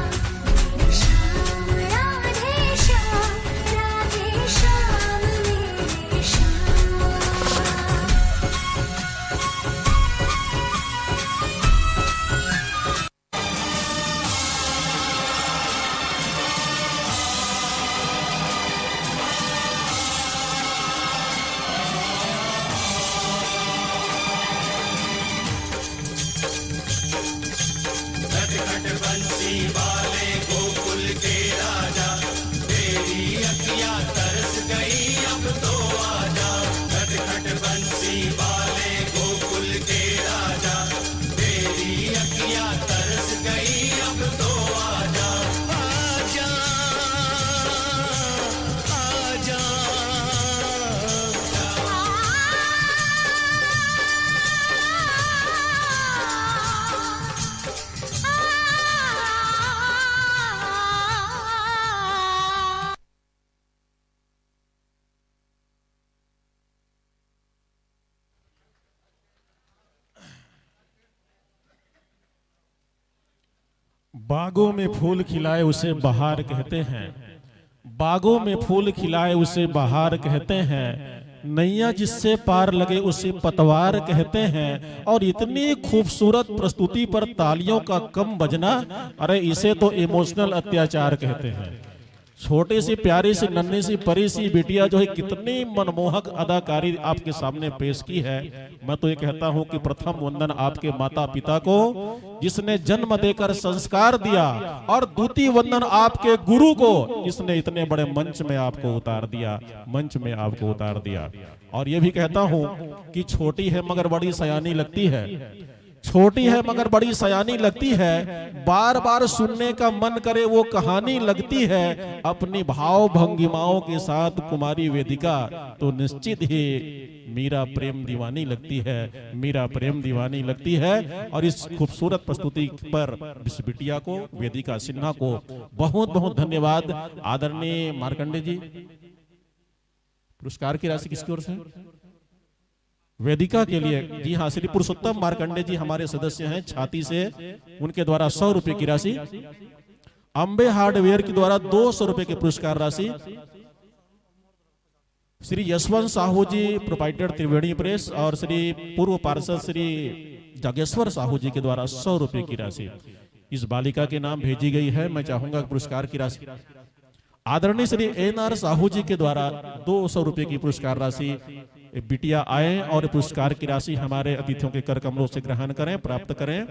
श्याम राधे श्याम मेरे श्याम। बागों में फूल खिलाए उसे बहार कहते हैं, बागों में फूल खिलाए उसे बहार कहते हैं, नैया जिससे पार लगे उसे पतवार कहते हैं। और इतनी खूबसूरत प्रस्तुति पर तालियों का कम बजना, अरे इसे तो इमोशनल अत्याचार कहते हैं। छोटी सी प्यारी सी नन्ही सी परी सी बिटिया जो है कितनी मनमोहक अदाकारी आपके सामने पेश की है। मैं तो ये कहता हूं कि प्रथम वंदन आपके माता पिता को जिसने जन्म देकर संस्कार दिया, और द्वितीय वंदन आपके गुरु को जिसने इतने बड़े मंच में आपको उतार दिया, मंच में आपको उतार दिया। और ये भी कहता हूं कि छोटी है मगर बड़ी सयानी लगती है, छोटी है मगर बड़ी सयानी लगती है, बार बार सुनने का मन करे वो कहानी लगती है। अपनी भाव भंगिमाओं के साथ कुमारी वेदिका तो निश्चित ही मीरा प्रेम दीवानी लगती है, मीरा प्रेम दीवानी लगती है। और इस खूबसूरत प्रस्तुति पर इस बिटिया को, वेदिका सिन्हा को बहुत बहुत धन्यवाद। आदरणीय मार्कंडे जी, पुरस्कार की राशि किसकी ओर से? वेदिका के लिए जी हाँ, श्री पुरुषोत्तम मार्कंडे जी हमारे सदस्य हैं छाती से, उनके द्वारा 100 रुपए की राशि। अंबे हार्डवेयर के द्वारा 200 रुपए की पुरस्कार राशि। श्री यशवंत साहू जी प्रोपाइटर त्रिवेणी प्रेस और श्री पूर्व पार्षद श्री जागेश्वर साहू जी के द्वारा 100 रुपए की राशि इस बालिका के नाम भेजी गई है। मैं चाहूंगा पुरस्कार की राशि आदरणीय श्री एन.आर. साहू जी के द्वारा 200 रुपए की पुरस्कार राशि बिटिया आए और पुरस्कार की राशि हमारे अतिथियों के कर कमलों से ग्रहण करें, प्राप्त करें।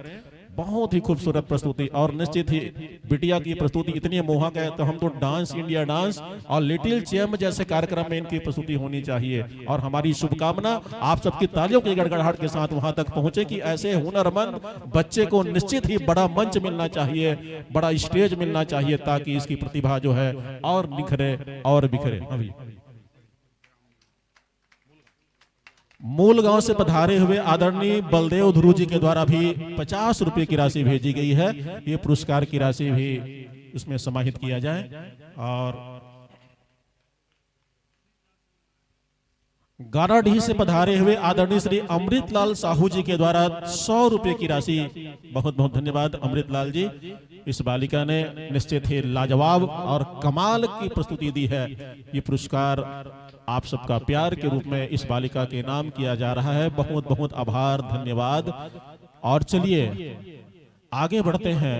बहुत ही खूबसूरत प्रस्तुति, और निश्चित ही बिटिया की प्रस्तुति इतनी मोहक है, तो हम तो डांस इंडिया डांस और लिटिल चैम्प जैसे कार्यक्रम में इनकी प्रस्तुति होनी चाहिए। और हमारी शुभकामना आप सबकी तालियों की गड़गड़ाहट के साथ वहां तक पहुंचे कि ऐसे हुनरमंद बच्चे को निश्चित ही बड़ा मंच मिलना चाहिए, बड़ा स्टेज मिलना चाहिए, ताकि इसकी प्रतिभा जो है और निखरे और बिखरे। अभी मूल गांव से पधारे हुए आदरणीय बलदेव ध्रुव जी के द्वारा भी 50 रुपए की राशि भेजी गई है। ये पुरस्कार की राशि भी उसमें समाहित किया जाए। और गाराडीह से पधारे हुए आदरणीय श्री अमृतलाल साहू जी के द्वारा 100 रुपए की राशि, बहुत बहुत धन्यवाद अमृतलाल जी। इस बालिका ने निश्चित ही लाजवाब और कमाल की प्रस्तुति दी है। ये पुरस्कार आप सबका प्यार के रूप में इस बालिका के नाम किया जा रहा है। बहुत बहुत आभार, धन्यवाद। और चलिए आगे बढ़ते हैं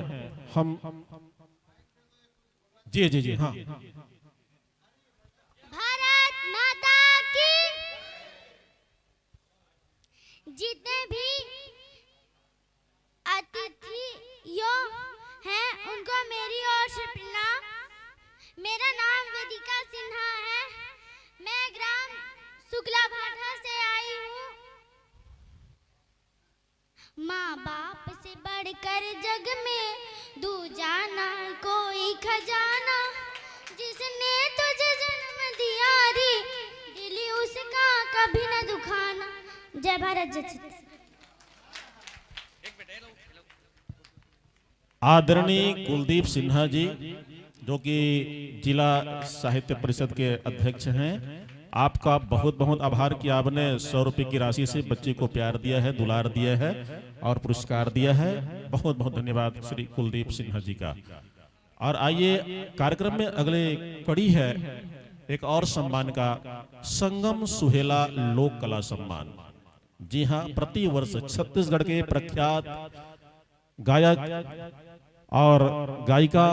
हम। जी जी जी, हाँ। भारत माता की। जितने भी अतिथियों हैं उनको मेरी ओर से प्रणाम। मेरा नाम वेदिका सिन्हा है। मैं ग्राम शुक्ला भाटा से आई हूँ। माँ बाप से बढ़कर जग में दूजा ना कोई खजाना। जिसने तुझे जन्म दिया रे दिल उसका कभी न दुखाना। जय भारत जय छत्तीसगढ़। आदरणीय कुलदीप सिन्हा जी, जो कि जिला साहित्य परिषद के अध्यक्ष हैं, आपका बहुत बहुत आभार कि आपने 100 रुपए की राशि से बच्चे को प्यार दिया है, दुलार दिया है और पुरस्कार दिया है। बहुत बहुत धन्यवाद श्री कुलदीप सिन्हा जी का। और आइए कार्यक्रम में अगले कड़ी है एक और सम्मान का, संगम सुहेला लोक कला सम्मान। जी हाँ, प्रति वर्ष छत्तीसगढ़ के प्रख्यात गायक और गायिका,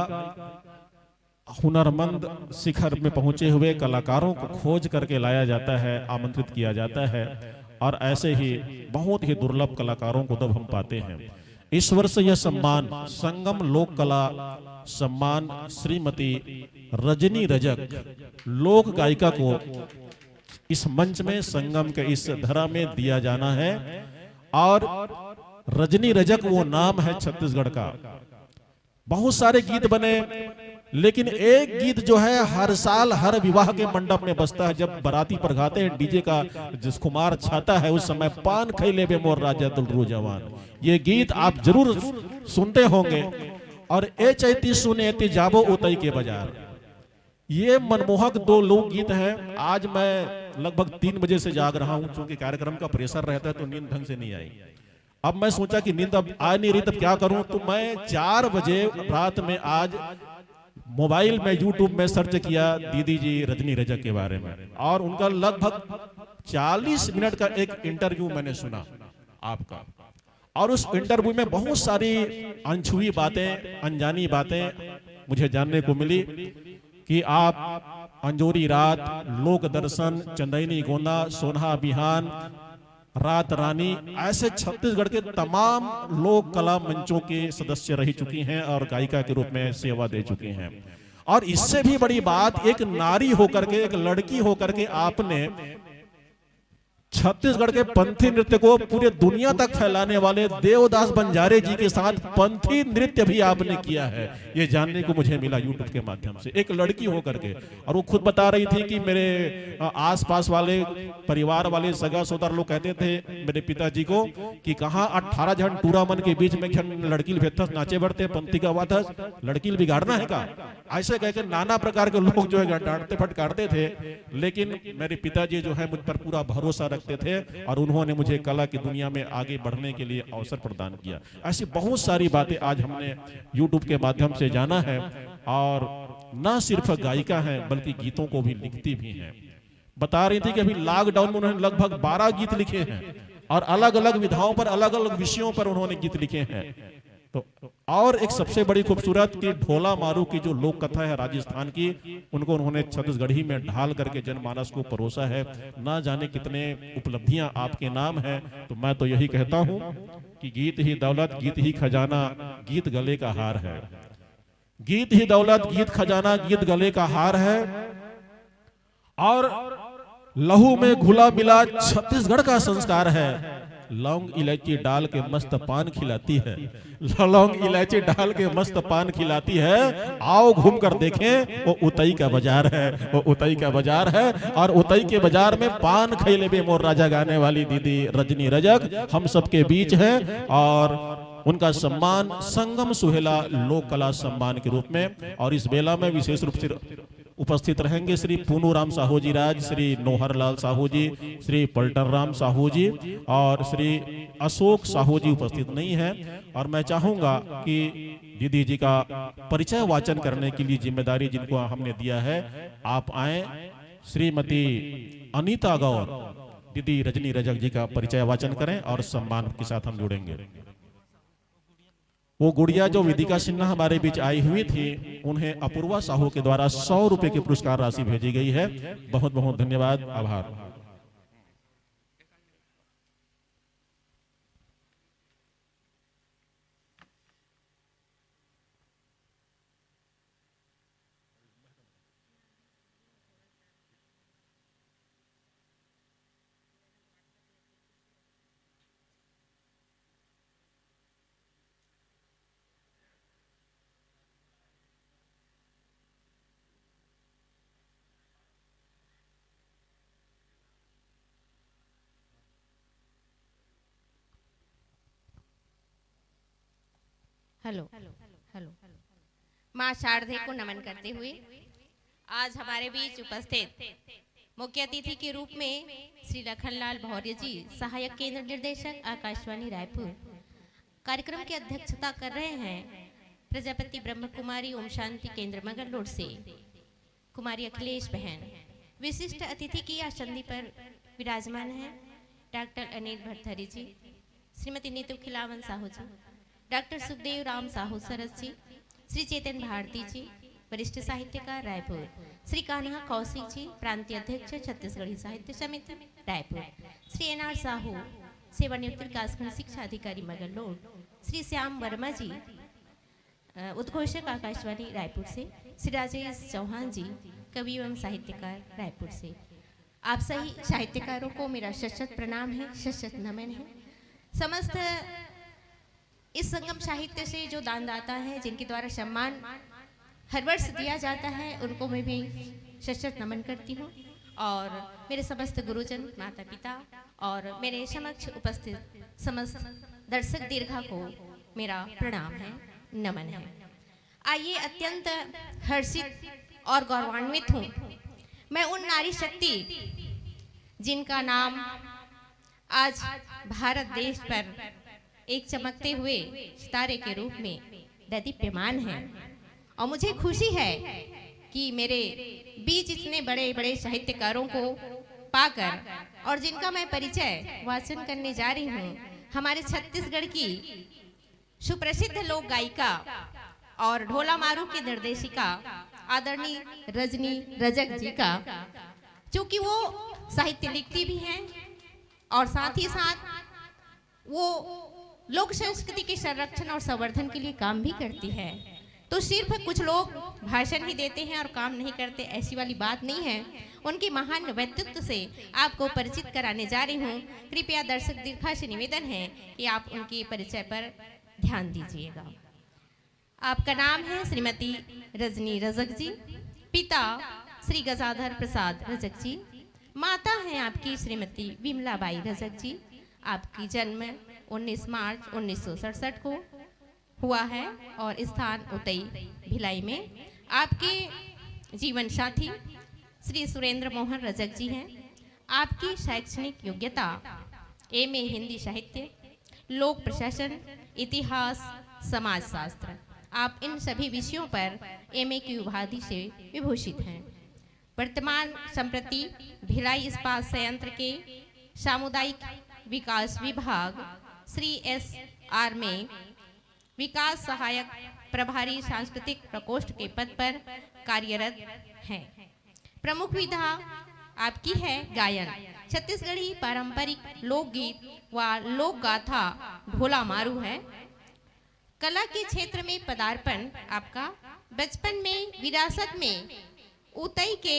हुनरमंद शिखर में पहुंचे हुए कलाकारों को खोज करके लाया जाता है, आमंत्रित किया जाता है। और ऐसे ही बहुत ही दुर्लभ कलाकारों को तब हम पाते हैं। इस वर्ष यह सम्मान संगम लोक कला सम्मान श्रीमती रजनी रजक लोक गायिका को इस मंच में संगम के इस धरा में दिया जाना है। और रजनी रजक वो नाम है छत्तीसगढ़ का। बहुत सारे गीत बने, लेकिन एक गीत जो है हर साल हर विवाह के मंडप में बजता है। जब बाराती पर गाते हैं डीजे का जिस खुमार छाता है, उस समय पान खैले बे मोर राजा दुलरू जवान। ये गीत आप जरूर सुनते होंगे। और ए चैती सुने ती जाबो उतई के बाजार, ये मनमोहक दो लोक गीत हैं। आज मैं लगभग 3 बजे से जाग रहा हूं, क्योंकि कार्यक्रम का प्रेशर रहता है तो नींद ढंग से नहीं आई। अब मैं सोचा कि नींद अब आ नहीं रही, तब क्या करूं, तो मैं 4 बजे रात में आज मोबाइल में यूट्यूब में सर्च किया दीदी जी रजनी रजक के बारे में, और उनका लगभग 40 मिनट का एक इंटरव्यू मैंने सुना आपका। और उस इंटरव्यू में बहुत सारी अनछुई बातें, अनजानी बातें मुझे जानने को मिली कि आप अंजोरी रात, लोक दर्शन, चंदैनी गोंदा, सोनहा बिहान, रात रानी, ऐसे छत्तीसगढ़ के तमाम लोक कला मंचों के सदस्य रह चुकी हैं और गायिका के रूप में सेवा दे चुकी हैं। और इससे भी बड़ी बात, एक नारी होकर के, एक लड़की होकर के आपने छत्तीसगढ़ के पंथी नृत्य को पूरे दुनिया तक फैलाने वाले देवदास बंजारे जी के साथ पंथी नृत्य भी आपने किया है। ये जानने को मुझे मिला यूट्यूब के माध्यम से, एक लड़की होकर के। और वो खुद बता रही थी कि मेरे आसपास वाले परिवार वाले सगा सोदर लोग कहते थे मेरे पिताजी को कि कहाँ 18 जन टूरा मन के बीच में लड़की भेथस नाचे बढ़ते पंथी का वाथस, लड़की बिगाड़ना है का, ऐसे कहकर नाना प्रकार के लोग जो है डांटते फटकारते थे। लेकिन मेरे पिताजी जो है मुझ पर पूरा भरोसा रखते थे और उन्होंने मुझे कला की दुनिया में आगे बढ़ने के लिए अवसर प्रदान किया। ऐसी बहुत सारी बातें आज हमने YouTube के माध्यम से जाना है। और न सिर्फ गायिका हैं बल्कि गीतों को भी लिखती भी हैं। बता रही थी कि अभी लॉकडाउन में उन्होंने लगभग 12 गीत लिखे हैं और अलग अलग विधाओं पर, अलग अलग विषयों पर उन्होंने गीत लिखे हैं। तो और एक सबसे बड़ी खूबसूरत की ढोला मारू की जो लोक कथा है राजस्थान की, उनको उन्होंने छत्तीसगढ़ी में ढाल करके जनमानस को परोसा है। ना जाने कितने उपलब्धियां आपके नाम है। तो मैं तो यही कहता हूं कि गीत ही दौलत, गीत ही खजाना, गीत गले का हार है। गीत ही दौलत, गीत खजाना, गीत गले का हार है। और लहू में घुला मिला छत्तीसगढ़ का संस्कार है। लौंग इलायची डाल के मस्त पान खिलाती है, लौंग इलायची डाल के मस्त पान खिलाती है। आओ घूम कर देखें, वो उतई का बाजार है, वो उतई का बाजार है। और उतई के बाजार में पान खैले बे मोर राजा गाने वाली दीदी रजनी रजक हम सबके बीच है। और उनका सम्मान संगम सुहेला लोक कला सम्मान के रूप में। और इस बेला में विशेष रूप से उपस्थित रहेंगे श्री पूनू राम साहू जी राज, श्री नोहर लाल साहू जी, श्री पलटन राम साहू जी और श्री अशोक साहू जी उपस्थित नहीं है। और मैं चाहूंगा कि दीदी जी का परिचय वाचन करने के लिए जिम्मेदारी जिनको हमने दिया है, आप आए। श्रीमती अनीता गौर दीदी रजनी रजक जी का परिचय वाचन करें और सम्मान के साथ हम जुड़ेंगे। वो गुड़िया जो विदिका सिन्हा हमारे बीच आई हुई थी, उन्हें अपूर्वा साहू के द्वारा 100 रुपए की पुरस्कार राशि भेजी गई है। बहुत बहुत धन्यवाद, आभार। हेलो हेलो माँ शारदे को नमन करते हुए आज हमारे बीच उपस्थित मुख्य अतिथि के रूप में श्री लखनलाल भौर्य जी, सहायक केंद्र निर्देशक आकाशवाणी रायपुर, कार्यक्रम की अध्यक्षता कर रहे हैं। प्रजापति ब्रह्म कुमारी ओम शांति केंद्र मंगलूर से कुमारी अखिलेश बहन। विशिष्ट अतिथि की आसंदी पर विराजमान है डॉक्टर अनिल भरथरी जी, श्रीमती नीतू खिलावन साहू जी, डॉक्टर सुखदेव राम साहू सरस जी, श्री चेतन भारती जी, वरिष्ठ साहित्यकार रायपुर, श्री कान्हा कौशिक जी, प्रांतीय अध्यक्ष छत्तीसगढ़ी साहित्य समिति रायपुर, श्री एनआर साहू, सेवानिवृत्त विकासखंड शिक्षा अधिकारी मंगलूर, श्री श्याम वर्मा जी, उद्घोषक आकाशवाणी रायपुर से, श्री राजेश चौहान जी, कवि एवं साहित्यकार रायपुर से। आप सही साहित्यकारों को मेरा शत प्रणाम है, शत नमन है। समस्त इस संगम साहित्य से जो दानदाता है, जिनके द्वारा सम्मान हर वर्ष दिया जाता है, उनको मैं भी शत नमन करती हूँ। और मेरे समस्त गुरुजन, माता पिता और मेरे समक्ष उपस्थित समस्त दर्शक दीर्घा को मेरा प्रणाम है, नमन है। आइए, अत्यंत हर्षित और गौरवान्वित हूँ मैं उन नारी शक्ति जिनका नाम आज भारत देश पर एक चमकते हुए सितारे के रूप में दीप्यमान है। और मुझे खुशी है कि मेरे बीच इतने बड़े बड़े साहित्यकारों को पाकर और जिनका मैं परिचय वाचन करने जा रही हूँ, हमारे छत्तीसगढ़ की सुप्रसिद्ध लोक गायिका और ढोला मारू की निर्देशिका आदरणीय रजनी रजक जी का, क्योंकि वो साहित्य लिखती भी हैं और साथ ही साथ वो लोक संस्कृति के संरक्षण और संवर्धन के लिए काम भी करती है। तो सिर्फ कुछ लोग भाषण ही देते हैं और काम नहीं करते, ऐसी वाली बात नहीं है। उनके महान व्यक्तित्व से आपको परिचित कराने जा रही हूँ। कृपया दर्शक दीर्घा से निवेदन है कि आप उनके परिचय पर ध्यान दीजिएगा। आपका नाम है श्रीमती रजनी रजक जी, पिता श्री गजाधर प्रसाद रजक जी, माता हैं आपकी श्रीमती विमलाबाई रजक जी। आपकी जन्म 19 मार्च 1967 को हुआ है और स्थान उतई भिलाई में। आपके जीवन साथी श्री सुरेंद्र मोहन रजक जी हैं। आपकी शैक्षणिक योग्यता एमए हिंदी साहित्य, लोक प्रशासन, इतिहास, समाजशास्त्र। आप इन सभी विषयों पर एमए की उपाधि से विभूषित हैं। वर्तमान संप्रति भिलाई इस्पात संयंत्र के सामुदायिक विकास विभाग श्री SR में विकास सहायक प्रभारी सांस्कृतिक प्रकोष्ठ के पद पर कार्यरत हैं। प्रमुख विधा आपकी है गायन, छत्तीसगढ़ी पारंपरिक लोकगीत व लोक गाथा ढोला मारू है। कला के क्षेत्र में पदार्पण आपका बचपन में विरासत में उतई के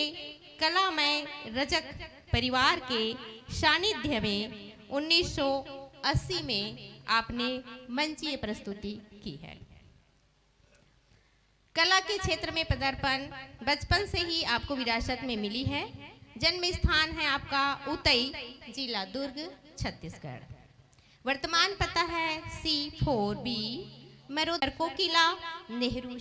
कलामय रजक परिवार के सानिध्य में 1980 में आपने मंचीय प्रस्तुति की है। कला के क्षेत्र में पदार्पण बचपन से ही आपको विरासत में मिली है। जन्म स्थान है आपका उतई, जिला दुर्ग, छत्तीसगढ़। वर्तमान पता है C4B मरोदर कोकिला नेहरू